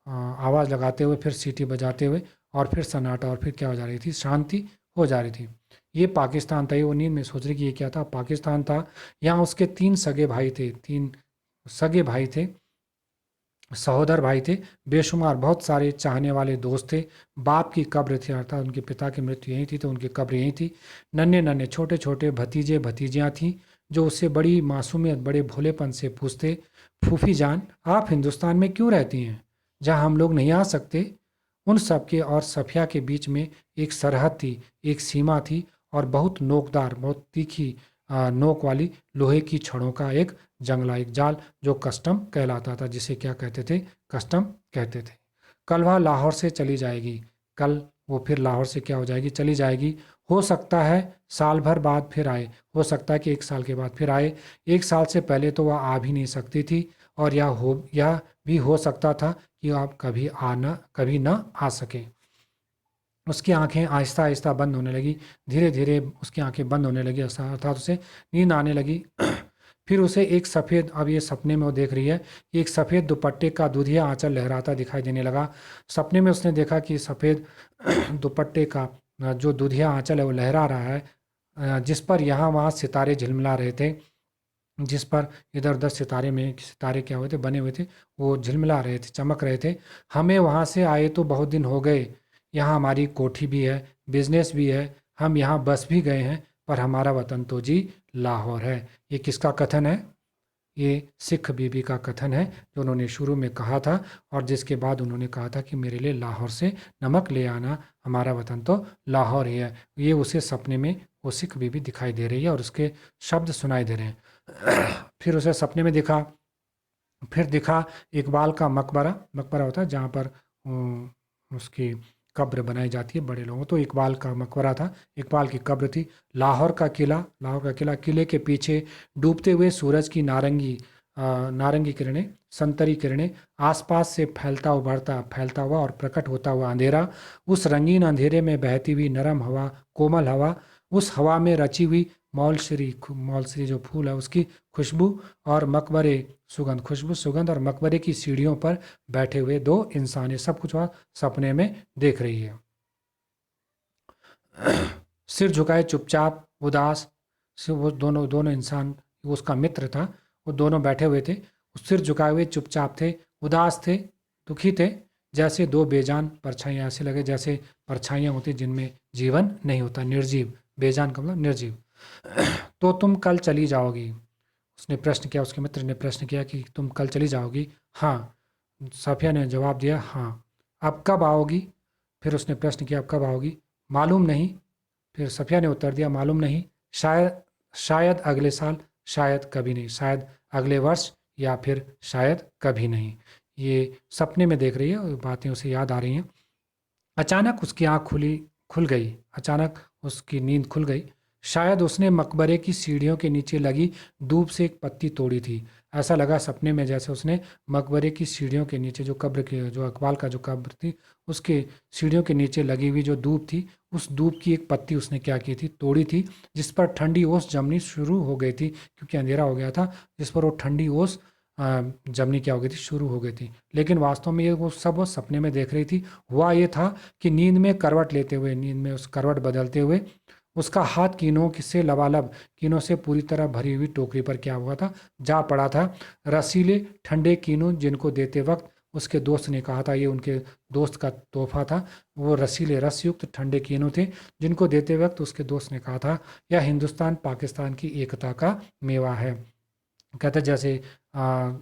आवाज़ लगाते हुए, फिर सीटी बजाते हुए, और फिर सन्नाटा, और फिर क्या हो जा रही थी, शांति हो जा रही थी। ये पाकिस्तान था। ये वो नींद में सोच रही कि ये क्या था, पाकिस्तान था। यहाँ उसके 3 सगे भाई थे, 3 सगे भाई थे, सहोदर भाई थे। बेशुमार बहुत सारे चाहने वाले दोस्त थे। बाप की कब्र थी, अर्थात उनके पिता की मृत्यु यहीं थी तो उनकी कब्र यहीं थी। नन्हे नन्हे छोटे छोटे भतीजे भतीजियाँ थीं जो उससे बड़ी मासूमियत, बड़े भोलेपन से पूछते, फूफी जान, आप हिंदुस्तान में क्यों रहती हैं, जहाँ हम लोग नहीं आ सकते? उन सबके और सफिया के बीच में एक सरहद थी, एक सीमा थी, और बहुत नोकदार, बहुत तीखी नोक वाली लोहे की छड़ों का एक जंगला, एक जाल, जो कस्टम कहलाता था, जिसे क्या कहते थे, कस्टम कहते थे। कल वह लाहौर से चली जाएगी। कल वो फिर लाहौर से क्या हो जाएगी, चली जाएगी। हो सकता है साल भर बाद फिर आए, हो सकता है कि 1 साल के बाद फिर आए। 1 साल से पहले तो वह आ भी नहीं सकती थी, और यह भी हो सकता था कि आप कभी ना आ सके। उसकी आंखें आहिस्ता आहिस्ता बंद होने लगी। धीरे धीरे उसकी आंखें बंद होने लगी, अर्थात उसे नींद आने लगी। फिर उसे एक सफ़ेद, अब ये सपने में वो देख रही है कि एक सफ़ेद दुपट्टे का दूधिया आंचल लहराता दिखाई देने लगा। सपने में उसने देखा कि सफ़ेद दुपट्टे का जो दूधिया आंचल है वो लहरा रहा है, जिस पर यहाँ वहाँ सितारे झिलमिला रहे थे, जिस पर इधर उधर सितारे क्या हुए थे, बने हुए थे, वो झिलमिला रहे थे, चमक रहे थे। हमें वहाँ से आए तो बहुत दिन हो गए। यहाँ हमारी कोठी भी है, बिजनेस भी है, हम यहाँ बस भी गए हैं, पर हमारा वतन तो जी लाहौर है। ये किसका कथन है? ये सिख बीबी का कथन है, जो उन्होंने शुरू में कहा था, और जिसके बाद उन्होंने कहा था कि मेरे लिए लाहौर से नमक ले आना, हमारा वतन तो लाहौर ही है। ये उसे सपने में वो सिख बीबी दिखाई दे रही है और उसके शब्द सुनाई दे रहे हैं। फिर उसे सपने में दिखा इकबाल का मकबरा। मकबरा होता है जहाँ पर उसकी कब्र बनाई जाती है बड़े लोगों, तो इकबाल का मकबरा था, इकबाल की कब्र थी। लाहौर का किला, किले के पीछे डूबते हुए सूरज की नारंगी किरणें, संतरी किरणें, आसपास से फैलता हुआ और प्रकट होता हुआ अंधेरा, उस रंगीन अंधेरे में बहती हुई नरम हवा, कोमल हवा, उस हवा में रची हुई मौलश्री जो फूल है उसकी खुशबू, और खुशबू सुगंध, और मकबरे की सीढ़ियों पर बैठे हुए 2 इंसान, ये सब कुछ वह सपने में देख रही है। सिर झुकाए चुपचाप उदास से वो दोनों दोनों इंसान, वो उसका मित्र था, वो दोनों बैठे हुए थे, सिर झुकाए हुए चुपचाप थे, उदास थे, दुखी थे, जैसे 2 बेजान परछाइयाँ। ऐसे लगे जैसे परछाइयाँ होती जिनमें जीवन नहीं होता, निर्जीव। बेजान का मतलब निर्जीव। तो तुम कल चली जाओगी? उसने प्रश्न किया, उसके मित्र ने प्रश्न किया कि तुम कल चली जाओगी? हाँ, सफिया ने जवाब दिया, हाँ। अब कब आओगी? फिर उसने प्रश्न किया, अब कब आओगी? मालूम नहीं। फिर सफिया ने उत्तर दिया, मालूम नहीं, शायद अगले साल, शायद कभी नहीं, शायद अगले वर्ष, या फिर शायद कभी नहीं। ये सपने में देख रही है और बातें उसे याद आ रही हैं। अचानक उसकी आंख खुल गई, अचानक उसकी नींद खुल गई। शायद उसने मकबरे की सीढ़ियों के नीचे लगी दूब से एक पत्ती तोड़ी थी। ऐसा लगा सपने में जैसे उसने मकबरे की सीढ़ियों के नीचे, जो इकबाल का जो कब्र थी, उसके सीढ़ियों के नीचे लगी हुई जो दूब थी, उस दूब की एक पत्ती उसने क्या की थी, तोड़ी थी, जिस पर ठंडी ओस जमनी शुरू हो गई थी, क्योंकि अंधेरा हो गया था, जिस पर वो ठंडी ओस जमनी क्या हो गई थी, शुरू हो गई थी। लेकिन वास्तव में ये वो सपने में देख रही थी। हुआ ये था कि नींद में करवट लेते हुए, नींद में उस करवट बदलते हुए, उसका हाथ कीनों से लबालब, कीनों से पूरी तरह भरी हुई टोकरी पर क्या हुआ था, जा पड़ा था। रसीले ठंडे कीनों जिनको देते वक्त उसके दोस्त ने कहा था, ये उनके दोस्त का तोहफा था। वो रसीले रसयुक्त ठंडे कीनू थे, जिनको देते वक्त उसके दोस्त ने कहा था, यह हिंदुस्तान पाकिस्तान की एकता का मेवा है। कहते जैसे आ,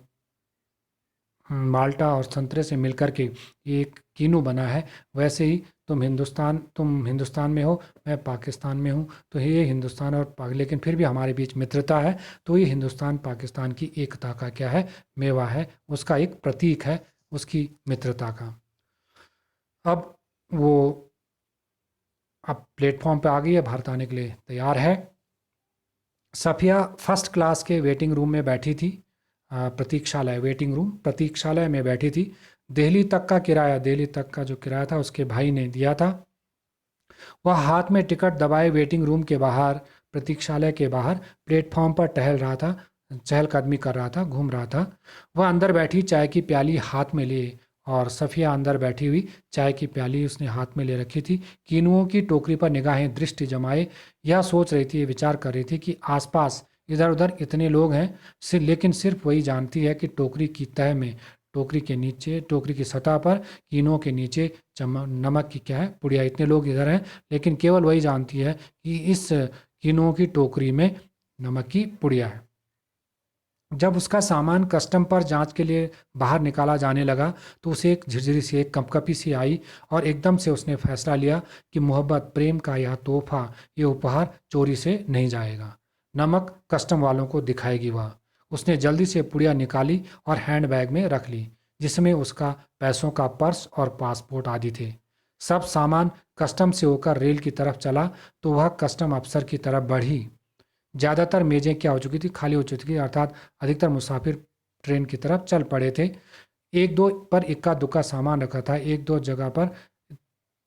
माल्टा और संतरे से मिलकर के ये एक कीनू बना है, वैसे ही तुम हिंदुस्तान में हो, मैं पाकिस्तान में हूँ, तो ये हिंदुस्तान और पाक, लेकिन फिर भी हमारे बीच मित्रता है। तो ये हिंदुस्तान पाकिस्तान की एकता का क्या है, मेवा है, उसका एक प्रतीक है, उसकी मित्रता का। अब वो अब प्लेटफॉर्म पे आ गई है, भारत आने के लिए तैयार है। सफ़िया फर्स्ट क्लास के वेटिंग रूम में बैठी थी। प्रतीक्षालय, वेटिंग रूम, प्रतीक्षालय में बैठी थी। दिल्ली तक का जो किराया था उसके भाई ने दिया था। वह हाथ में टिकट दबाए वेटिंग रूम के बाहर, प्रतीक्षालय के बाहर प्लेटफॉर्म पर टहल रहा था, चहलकदमी कर रहा था, घूम रहा था। वह अंदर बैठी चाय की प्याली हाथ में लिए, और सफ़िया अंदर बैठी हुई चाय की प्याली उसने हाथ में ले रखी थी। कीनुओं की टोकरी पर निगाहें दृष्टि जमाए यह सोच रही थी, विचार कर रही थी कि आसपास इधर उधर इतने लोग हैं, लेकिन सिर्फ वही जानती है कि टोकरी की तह में, टोकरी के नीचे, टोकरी की सतह पर, कीनों के नीचे नमक की क्या है, पुड़िया। इतने लोग इधर हैं, लेकिन केवल वही जानती है कि इस कीनों की टोकरी में नमक की पुड़िया है। जब उसका सामान कस्टम पर जांच के लिए बाहर निकाला जाने लगा, तो उसे एक झिरझिरी सी, एक कंपकपी सी आई, और एकदम से उसने फैसला लिया कि मोहब्बत, प्रेम का यह तोहफा, ये उपहार चोरी से नहीं जाएगा। नमक कस्टम वालों को दिखाएगी वह। उसने जल्दी से पुड़िया निकाली और हैंडबैग में रख ली, जिसमें उसका पैसों का पर्स और पासपोर्ट आदि थे। सब सामान कस्टम से होकर रेल की तरफ चला, तो वह कस्टम अफसर की तरफ बढ़ी। ज़्यादातर मेज़ें क्या हो चुकी थी, खाली हो चुकी थी, अर्थात अधिकतर मुसाफिर ट्रेन की तरफ चल पड़े थे। एक दो पर इक्का दुक्का सामान रखा था, एक दो जगह पर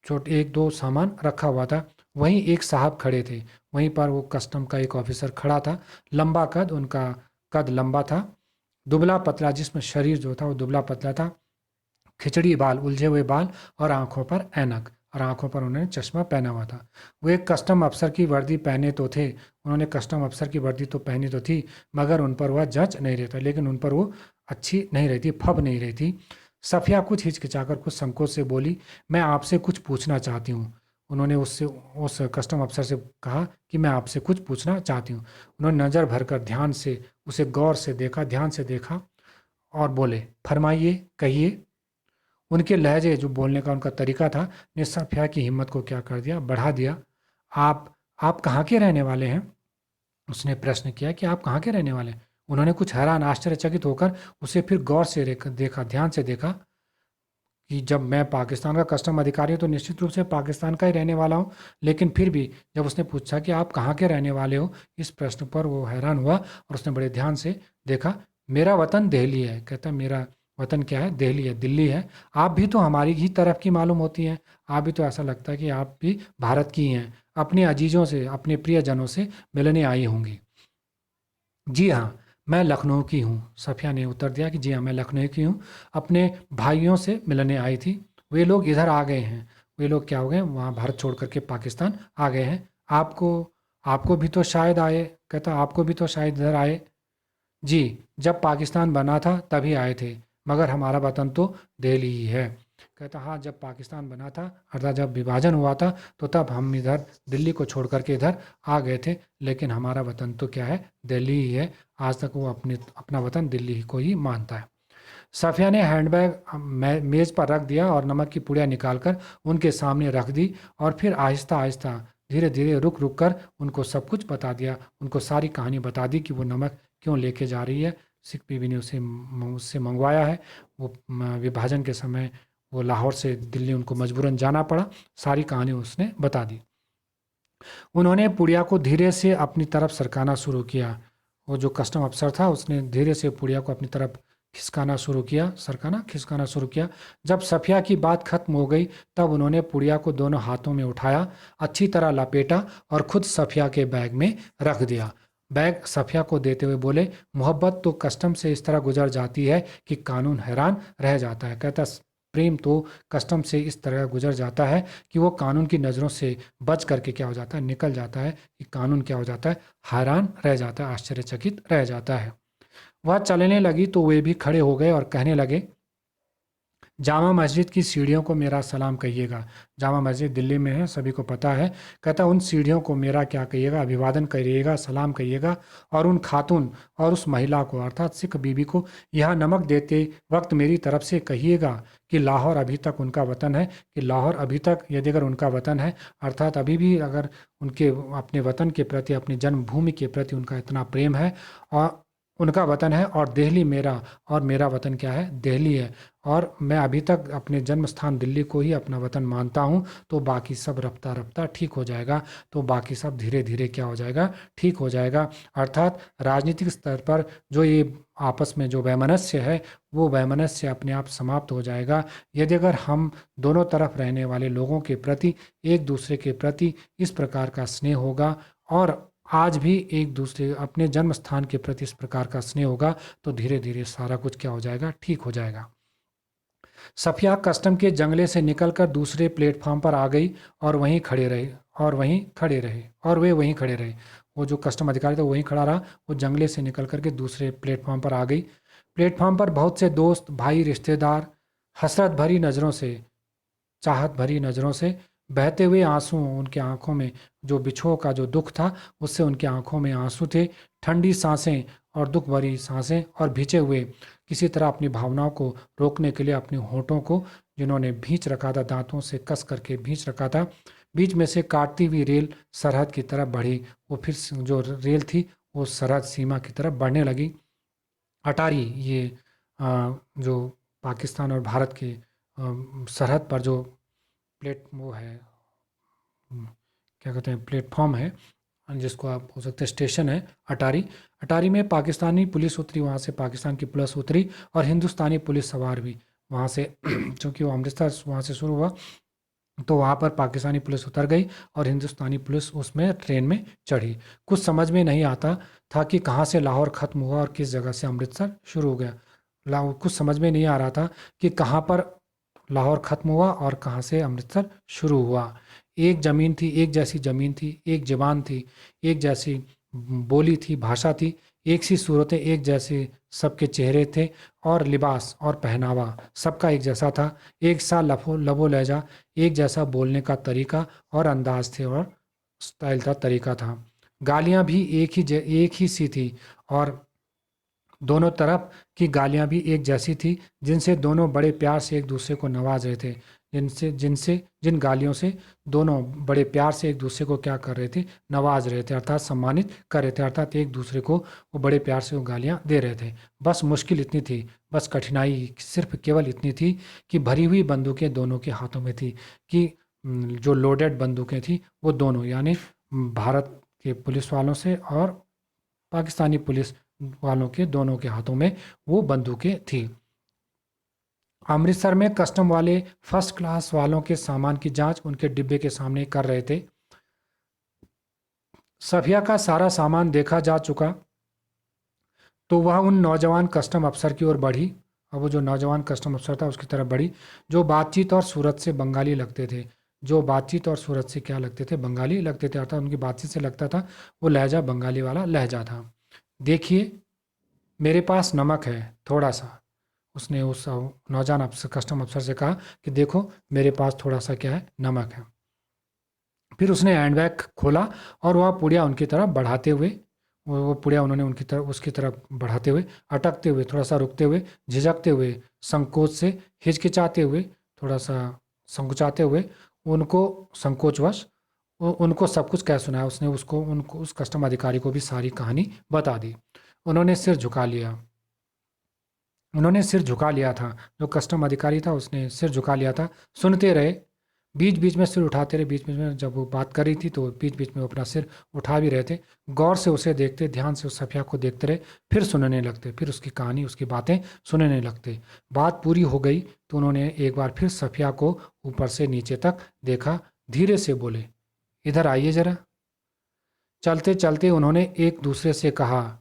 छोटे एक दो सामान रखा हुआ था। वहीं एक साहब खड़े थे, वहीं पर वो कस्टम का एक ऑफिसर खड़ा था। लंबा कद, उनका कद लंबा था, दुबला पतला, जिसमें शरीर जो था वो दुबला पतला था, खिचड़ी बाल, उलझे हुए बाल, और आंखों पर ऐनक, और आंखों पर उन्होंने चश्मा पहना हुआ था। वो एक कस्टम अफसर की वर्दी पहने तो थे, उन्होंने कस्टम अफसर की वर्दी तो पहनी तो थी, मगर उन पर वह जच नहीं रहता, लेकिन उन पर वो अच्छी नहीं रहती, फब नहीं रहती। सफिया कुछ हिचकिचाकर, कुछ संकोच से बोली, मैं आपसे कुछ पूछना चाहती हूँ। उन्होंने उससे, उस कस्टम अफसर से कहा कि मैं आपसे कुछ पूछना चाहती हूँ। उन्होंने नज़र भरकर ध्यान से उसे गौर से देखा, ध्यान से देखा, और बोले, फरमाइए, कहिए। उनके लहजे, जो बोलने का उनका तरीका था, ने सफ़िया की हिम्मत को क्या कर दिया, बढ़ा दिया। आप आप कहाँ के रहने वाले हैं? उसने प्रश्न किया कि आप कहाँ के रहने वाले हैं? उन्होंने कुछ हैरान, आश्चर्यचकित होकर उसे फिर गौर से देखा, ध्यान से देखा, कि जब मैं पाकिस्तान का कस्टम अधिकारी हूँ तो निश्चित रूप से पाकिस्तान का ही रहने वाला हूँ, लेकिन फिर भी जब उसने पूछा कि आप कहाँ के रहने वाले हो, इस प्रश्न पर वो हैरान हुआ और उसने बड़े ध्यान से देखा। मेरा वतन दिल्ली है। कहता, मेरा वतन क्या है? दिल्ली है, दिल्ली है। आप भी तो हमारी ही तरफ की मालूम होती हैं, आप भी तो ऐसा लगता है कि आप भी भारत की ही हैं, अपने अजीज़ों से, अपने प्रियजनों से मिलने आई होंगी। जी हाँ, मैं लखनऊ की हूँ, सफ़िया ने उत्तर दिया कि जी हाँ, मैं लखनऊ की हूँ, अपने भाइयों से मिलने आई थी। वे लोग इधर आ गए हैं। वे लोग क्या हो गए, वहाँ भारत छोड़ करके पाकिस्तान आ गए हैं। आपको आपको भी तो शायद आए। कहता, आपको भी तो शायद इधर आए। जी, जब पाकिस्तान बना था तभी आए थे, मगर हमारा वतन तो दिल्ली ही है। कहता, हाँ, जब पाकिस्तान बना था, अर्थात जब विभाजन हुआ था, तो तब हम इधर दिल्ली को छोड़ करके इधर आ गए थे, लेकिन हमारा वतन तो क्या है, दिल्ली ही है। आज तक वो अपना वतन दिल्ली को ही मानता है। सफ़िया ने हैंडबैग मेज़ पर रख दिया और नमक की पुड़िया निकालकर उनके सामने रख दी, और फिर आहिस्ता आहिस्ता, धीरे धीरे, रुक रुक कर उनको सब कुछ बता दिया। उनको सारी कहानी बता दी कि वो नमक क्यों लेके जा रही है। सिख बीवी ने उससे मंगवाया है। वो विभाजन के समय वो लाहौर से दिल्ली उनको मजबूरन जाना पड़ा। सारी कहानी उसने बता दी। उन्होंने पुड़िया को धीरे से अपनी तरफ सरकाना शुरू किया। वो जो कस्टम अफसर था, उसने धीरे से पुड़िया को अपनी तरफ खिसकाना शुरू किया, सरकाना, खिसकाना शुरू किया। जब सफ़िया की बात खत्म हो गई, तब उन्होंने पुड़िया को दोनों हाथों में उठाया, अच्छी तरह लपेटा और खुद सफ़िया के बैग में रख दिया। बैग सफ़िया को देते हुए बोले, मोहब्बत तो कस्टम से इस तरह गुजर जाती है कि कानून हैरान रह जाता है। कहता, प्रेम तो कस्टम से इस तरह गुजर जाता है कि वो कानून की नज़रों से बच करके क्या हो जाता है, निकल जाता है, कि कानून क्या हो जाता है, हैरान रह जाता है, आश्चर्यचकित रह जाता है। वह चलने लगी तो वे भी खड़े हो गए और कहने लगे, जामा मस्जिद की सीढ़ियों को मेरा सलाम कहिएगा। जामा मस्जिद दिल्ली में है, सभी को पता है। कहता उन सीढ़ियों को मेरा क्या कहिएगा, अभिवादन करिएगा, सलाम कहिएगा। और उन खातून और उस महिला को अर्थात सिख बीबी को यह नमक देते वक्त मेरी तरफ से कहिएगा कि लाहौर अभी तक उनका वतन है, कि लाहौर अभी तक यदि अगर उनका वतन है, अर्थात अभी भी अगर उनके अपने वतन के प्रति, अपनी जन्मभूमि के प्रति उनका इतना प्रेम है, और उनका वतन है, और दिल्ली मेरा, और मेरा वतन क्या है, दिल्ली है, और मैं अभी तक अपने जन्म स्थान दिल्ली को ही अपना वतन मानता हूँ, तो बाकी सब रफ्ता रफ्ता ठीक हो जाएगा। तो बाकी सब धीरे धीरे क्या हो जाएगा, ठीक हो जाएगा। अर्थात राजनीतिक स्तर पर जो ये आपस में जो वैमनस्य है, वो वैमनस्य अपने आप समाप्त हो जाएगा यदि अगर हम दोनों तरफ रहने वाले लोगों के प्रति, एक दूसरे के प्रति इस प्रकार का स्नेह होगा, और आज भी एक दूसरे अपने जन्म स्थान के प्रति इस प्रकार का स्नेह होगा, तो धीरे धीरे सारा कुछ क्या हो जाएगा, ठीक हो जाएगा। सफिया कस्टम के जंगले से निकलकर दूसरे प्लेटफॉर्म पर आ गई और वहीं खड़े रहे, और वहीं खड़े रहे, और वे वहीं खड़े रहे। वो जो कस्टम अधिकारी था वो वहीं खड़ा रहा, वो जंगले से निकल करके दूसरे प्लेटफॉर्म पर आ गई। प्लेटफॉर्म पर बहुत से दोस्त, भाई, रिश्तेदार हसरत भरी नज़रों से, चाहत भरी नज़रों से, बहते हुए आंसू उनके आंखों में, जो बिछुओं का जो दुख था उससे उनके आंखों में आंसू थे, ठंडी सांसें और दुख भरी सांसें, और भिंचे हुए किसी तरह अपनी भावनाओं को रोकने के लिए अपने होठों को जिन्होंने भींच रखा था, दांतों से कस करके भींच रखा था, बीच में से काटती हुई रेल सरहद की तरफ बढ़ी। वो फिर जो रेल थी वो सरहद सीमा की तरफ बढ़ने लगी। अटारी, ये जो पाकिस्तान और भारत के सरहद पर जो वो है, क्या कहते हैं, प्लेटफॉर्म है, जिसको आप हो सकते हैं स्टेशन है, अटारी। अटारी में पाकिस्तानी पुलिस उतरी, वहाँ से पाकिस्तान की पुलिस उतरी, और हिंदुस्तानी पुलिस सवार भी वहाँ से क्योंकि वो अमृतसर वहाँ से शुरू हुआ, तो वहाँ पर पाकिस्तानी पुलिस उतर गई और हिंदुस्तानी पुलिस उसमें ट्रेन में चढ़ी। कुछ समझ में नहीं आता था कि कहाँ से लाहौर ख़त्म हुआ और किस जगह से अमृतसर शुरू हो गया। लाहौर कुछ समझ में नहीं आ रहा था कि कहाँ पर लाहौर ख़त्म हुआ और कहाँ से अमृतसर शुरू हुआ। एक ज़मीन थी, एक जैसी ज़मीन थी, एक ज़बान थी, एक जैसी बोली थी, भाषा थी, एक सी सूरतें, एक जैसे सबके चेहरे थे, और लिबास और पहनावा सबका एक जैसा था, एक सा लबो लहजा, एक जैसा बोलने का तरीका और अंदाज थे, और स्टाइल था, तरीका था। गालियाँ भी एक ही सी थी, और दोनों तरफ की गालियां भी एक जैसी थी, जिनसे दोनों बड़े प्यार से एक दूसरे को नवाज रहे थे, जिनसे जिनसे जिन गालियों से दोनों बड़े प्यार से एक दूसरे को क्या कर रहे थे, नवाज रहे थे, अर्थात सम्मानित कर रहे थे, अर्थात एक दूसरे को वो बड़े प्यार से वो गालियां दे रहे थे। बस मुश्किल इतनी थी, बस कठिनाई सिर्फ केवल इतनी थी कि भरी हुई बंदूकें दोनों के हाथों में थी, कि जो लोडेड बंदूकें थी वो दोनों, यानी भारत के पुलिस वालों से और पाकिस्तानी पुलिस वालों के दोनों के हाथों में वो बंदूकें थी। अमृतसर में कस्टम वाले फर्स्ट क्लास वालों के सामान की जांच उनके डिब्बे के सामने कर रहे थे। सफिया का सारा सामान देखा जा चुका, तो वह उन नौजवान कस्टम अफसर की ओर बढ़ी। अब वो जो नौजवान कस्टम अफसर था उसकी तरफ बढ़ी, जो बातचीत और सूरत से बंगाली लगते थे, जो बातचीत और सूरत से क्या लगते थे, बंगाली लगते थे, अर्थात उनकी बातचीत से लगता था वो लहजा बंगाली वाला लहजा था। देखिए, मेरे पास नमक है थोड़ा सा, उसने उस नौजवान अफसर कस्टम अफसर से कहा कि देखो मेरे पास थोड़ा सा क्या है, नमक है। फिर उसने हैंडबैग खोला और वह पुड़िया उनकी तरफ बढ़ाते हुए, वो पुड़िया उन्होंने उनकी तरफ उसकी तरफ बढ़ाते हुए, अटकते हुए, थोड़ा सा रुकते हुए, झिझकते हुए, संकोच से, हिचकिचाते हुए, थोड़ा सा संकुचाते हुए, उनको संकोचवश उनको सब कुछ कह सुनाया। उसने उसको उनको उस कस्टम अधिकारी को भी सारी कहानी बता दी। उन्होंने सिर झुका लिया, उन्होंने सिर झुका लिया था, जो कस्टम अधिकारी था उसने सिर झुका लिया था। सुनते रहे, बीच बीच में सिर उठाते रहे, बीच बीच में जब वो बात कर रही थी तो बीच बीच में वो अपना सिर उठा भी रहे थे। गौर से उसे देखते, ध्यान से उस सफिया को देखते रहे, फिर सुनने लगते, फिर उसकी कहानी, उसकी बातें सुनने लगते। बात पूरी हो गई तो उन्होंने एक बार फिर सफिया को ऊपर से नीचे तक देखा, धीरे से बोले, इधर आइए जरा। चलते चलते उन्होंने एक दूसरे से कहा,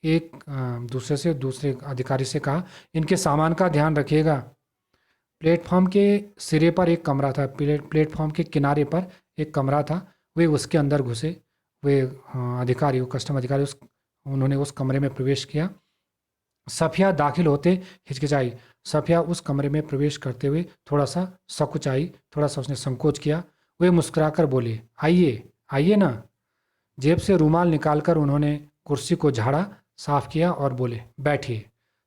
दूसरे अधिकारी से कहा, इनके सामान का ध्यान रखिएगा। प्लेटफॉर्म के सिरे पर एक कमरा था, प्लेटफॉर्म के किनारे पर एक कमरा था, वे उसके अंदर घुसे। वे अधिकारी, वो कस्टम अधिकारी उन्होंने उस कमरे में प्रवेश किया। सफिया दाखिल होते हिचकिचाई। सफ़िया उस कमरे में प्रवेश करते हुए थोड़ा सा सकुचाई, थोड़ा सा उसने संकोच किया। वे मुस्कुराकर बोले, आइए आइए ना। जेब से रूमाल निकालकर उन्होंने कुर्सी को झाड़ा, साफ किया और बोले, बैठिए।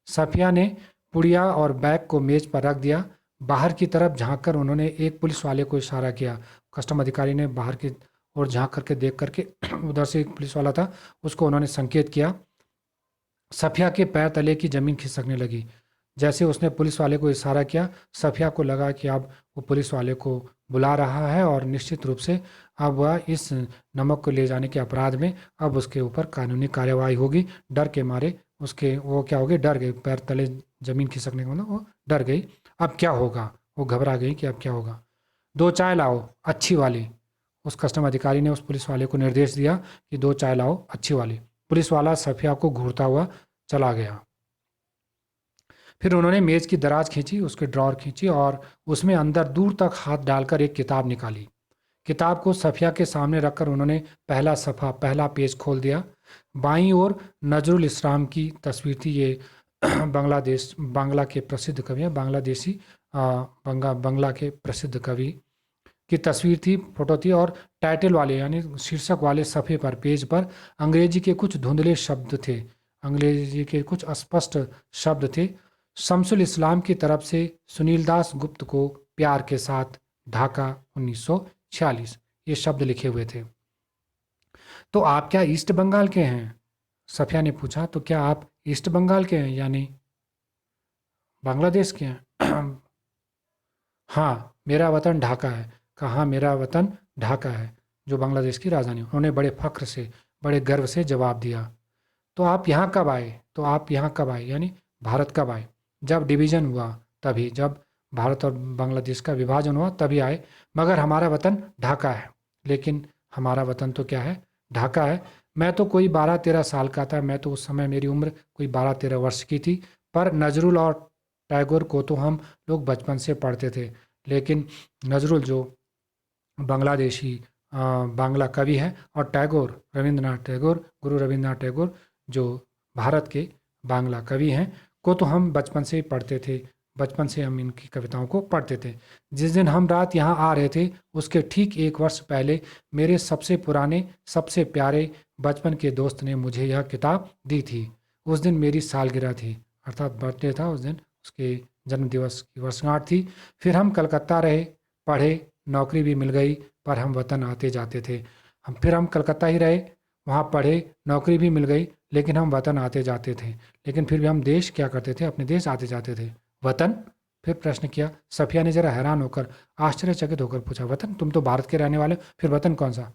सफिया ने पुड़िया और बैग को मेज पर रख दिया। बाहर की तरफ झांककर उन्होंने एक पुलिस वाले को इशारा किया। कस्टम अधिकारी ने बाहर की ओर झांक करके देख करके उधर से एक पुलिस वाला था, उसको उन्होंने संकेत किया। सफिया के पैर तले की जमीन खिसकने लगी। जैसे उसने पुलिस वाले को इशारा किया, सफिया को लगा कि अब वो पुलिस वाले को बुला रहा है और निश्चित रूप से अब वह इस नमक को ले जाने के अपराध में अब उसके ऊपर कानूनी कार्यवाही होगी। डर के मारे उसके वो क्या हो गई, डर गई। पैर तले जमीन खिसकने का मतलब वो डर गई। अब क्या होगा, वो घबरा गई कि अब क्या होगा। दो चाय लाओ, अच्छी वाली। उस कस्टम अधिकारी ने उस पुलिस वाले को निर्देश दिया कि दो चाय लाओ, अच्छी वाली। पुलिस वाला सफिया को घूरता हुआ चला गया। फिर उन्होंने मेज की दराज खींची, उसके ड्रॉर खींची और उसमें अंदर दूर तक हाथ डालकर एक किताब निकाली। किताब को सफिया के सामने रखकर उन्होंने पहला सफ़ा, पहला पेज खोल दिया। बाईं ओर नजरुल इस्लाम की तस्वीर थी। ये बांग्ला के प्रसिद्ध कवि हैं, बांग्लादेशी बांग्ला के प्रसिद्ध कवि की तस्वीर थी, फोटो थी। और टाइटल वाले यानी शीर्षक वाले सफ़े पर, पेज पर अंग्रेजी के कुछ धुंधले शब्द थे, अंग्रेजी के कुछ अस्पष्ट शब्द थे। शमसुल इस्लाम की तरफ से सुनील दास गुप्त को प्यार के साथ, ढाका 1946, ये शब्द लिखे हुए थे। तो आप क्या ईस्ट बंगाल के हैं? सफिया ने पूछा। तो क्या आप ईस्ट बंगाल के हैं यानी बांग्लादेश के हैं? हाँ, मेरा वतन ढाका है। कहा, मेरा वतन ढाका है, जो बांग्लादेश की राजधानी। उन्होंने बड़े फख्र से, बड़े गर्व से जवाब दिया। तो आप यहाँ कब आए? तो आप यहाँ कब आए यानी भारत कब आए? जब डिवीज़न हुआ तभी, जब भारत और बांग्लादेश का विभाजन हुआ तभी आए। मगर हमारा वतन ढाका है। लेकिन हमारा वतन तो क्या है? ढाका है। मैं तो कोई 12-13 साल का था, मैं तो उस समय मेरी उम्र कोई 12-13 वर्ष की थी। पर नजरुल और टैगोर को तो हम लोग बचपन से पढ़ते थे। लेकिन नजरुल जो बांग्लादेशी बांग्ला कवि है, और टैगोर, रविंद्रनाथ टैगोर, गुरु रविंद्रनाथ टैगोर जो भारत के बांग्ला कवि हैं, को तो हम बचपन से ही पढ़ते थे। बचपन से हम इनकी कविताओं को पढ़ते थे। जिस दिन हम रात यहाँ आ रहे थे, उसके ठीक 1 वर्ष पहले मेरे सबसे पुराने, सबसे प्यारे बचपन के दोस्त ने मुझे यह किताब दी थी। उस दिन मेरी सालगिरह थी, अर्थात बर्थडे था उस दिन, उसके जन्मदिवस की वर्षगांठ थी। फिर हम कलकत्ता रहे, पढ़े, नौकरी भी मिल गई, पर हम वतन आते जाते थे। हम कलकत्ता ही रहे, वहाँ पढ़े, नौकरी भी मिल गई, लेकिन हम वतन आते जाते थे। लेकिन फिर भी हम देश क्या करते थे? अपने देश आते जाते थे। वतन? फिर प्रश्न किया। सफिया ने जरा हैरान होकर, आश्चर्यचकित होकर पूछा, वतन? तुम तो भारत के रहने वाले हो, फिर वतन कौन सा?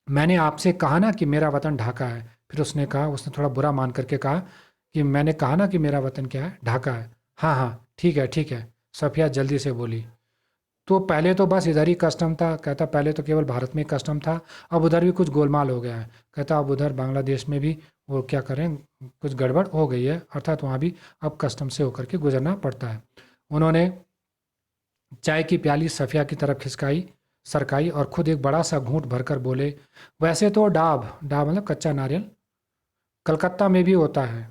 मैंने आपसे कहा ना कि मेरा वतन ढाका है। फिर उसने कहा, उसने थोड़ा बुरा मान करके कहा कि मैंने कहा ना कि मेरा वतन क्या है? ढाका है। हाँ हाँ, ठीक है ठीक है, सफिया जल्दी से बोली। तो पहले तो बस इधर ही कस्टम था। कहता पहले तो केवल भारत में ही कस्टम था, अब उधर भी कुछ गोलमाल हो गया है। कहता अब उधर बांग्लादेश में भी वो क्या करें, कुछ गड़बड़ हो गई है, अर्थात वहाँ भी अब कस्टम से होकर के गुजरना पड़ता है। उन्होंने चाय की प्याली सफिया की तरफ खिसकाई, सरकाई और खुद एक बड़ा सा घूंट भरकर बोले, वैसे तो डाब, डाब मतलब कच्चा नारियल, कलकत्ता में भी होता है,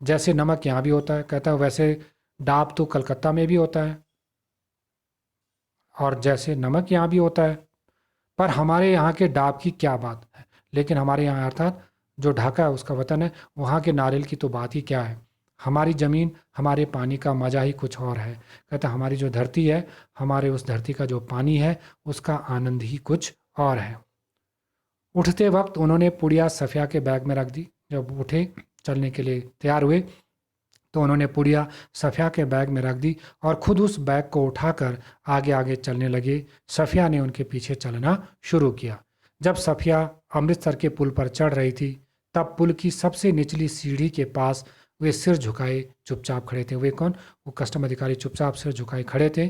जैसे नमक यहाँ भी होता है। कहता वैसे डाब तो कलकत्ता में भी होता है और जैसे नमक यहाँ भी होता है, पर हमारे यहाँ के डाब की क्या बात है। लेकिन हमारे यहाँ अर्थात जो ढाका है उसका वतन है, वहाँ के नारियल की तो बात ही क्या है। हमारी ज़मीन, हमारे पानी का मज़ा ही कुछ और है। कहता हमारी जो धरती है, हमारे उस धरती का जो पानी है, उसका आनंद ही कुछ और है। उठते वक्त उन्होंने पुड़िया सफिया के बैग में रख दी। जब उठे, चलने के लिए तैयार हुए, तो उन्होंने पुड़िया सफिया के बैग में रख दी और खुद उस बैग को उठाकर आगे आगे चलने लगे। सफिया ने उनके पीछे चलना शुरू किया। जब सफिया अमृतसर के पुल पर चढ़ रही थी, तब पुल की सबसे निचली सीढ़ी के पास वे सिर झुकाए चुपचाप खड़े थे। वे कौन? वो कस्टम अधिकारी चुपचाप सिर झुकाए खड़े थे।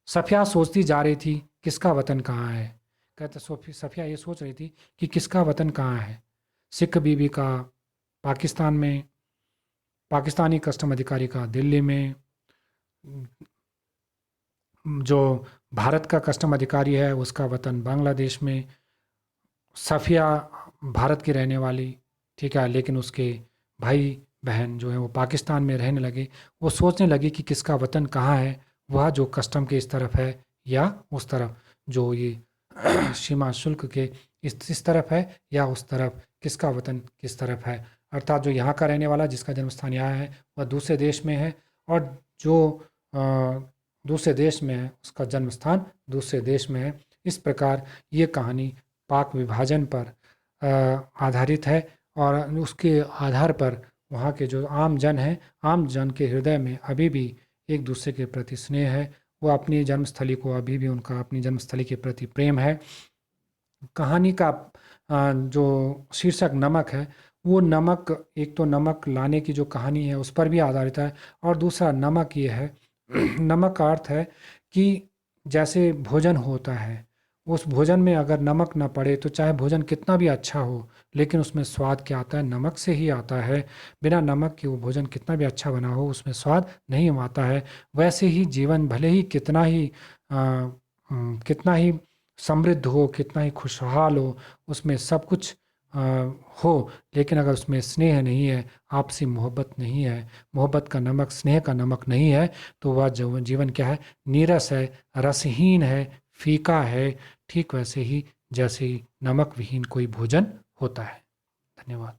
सफिया सोचती जा रही थी, किसका वतन कहाँ है? कहते सफिया ये सोच रही थी कि किसका वतन कहाँ है। सिख बीबी का पाकिस्तान में, पाकिस्तानी कस्टम अधिकारी का दिल्ली में, जो भारत का कस्टम अधिकारी है उसका वतन बांग्लादेश में। सफिया भारत की रहने वाली, ठीक है, लेकिन उसके भाई बहन जो है वो पाकिस्तान में रहने लगे, वो सोचने लगे कि किसका वतन कहाँ है, वह जो कस्टम के इस तरफ है या उस तरफ, जो ये सीमा शुल्क के इस तरफ है या उस तरफ, किसका वतन किस तरफ है। अर्थात जो यहाँ का रहने वाला जिसका जन्म स्थान यहाँ है वह दूसरे देश में है, और जो अ, दूसरे देश में है उसका जन्म स्थान दूसरे देश में है। इस प्रकार ये कहानी पाक विभाजन पर आधारित है, और उसके आधार पर वहाँ के जो आम जन हैं, आम जन के हृदय में अभी भी एक दूसरे के प्रति स्नेह है। वो अपनी जन्मस्थली को अभी भी उनका अपनी जन्मस्थली के प्रति प्रेम है। कहानी का जो शीर्षक नमक है, वो नमक, एक तो नमक लाने की जो कहानी है उस पर भी आधारित है, और दूसरा नमक ये है नमक का अर्थ है कि जैसे भोजन होता है, उस भोजन में अगर नमक ना पड़े तो चाहे भोजन कितना भी अच्छा हो, लेकिन उसमें स्वाद क्या आता है, नमक से ही आता है। बिना नमक के वो भोजन कितना भी अच्छा बना हो उसमें स्वाद नहीं आता है। वैसे ही जीवन भले ही कितना ही समृद्ध हो, कितना ही खुशहाल हो, उसमें सब कुछ अ, हो, लेकिन अगर उसमें स्नेह नहीं है, आपसी मोहब्बत नहीं है, मोहब्बत का नमक, स्नेह का नमक नहीं है, तो वह जीवन क्या है, नीरस है, रसहीन है, फीका है। ठीक वैसे ही जैसे ही नमक विहीन कोई भोजन होता है। धन्यवाद।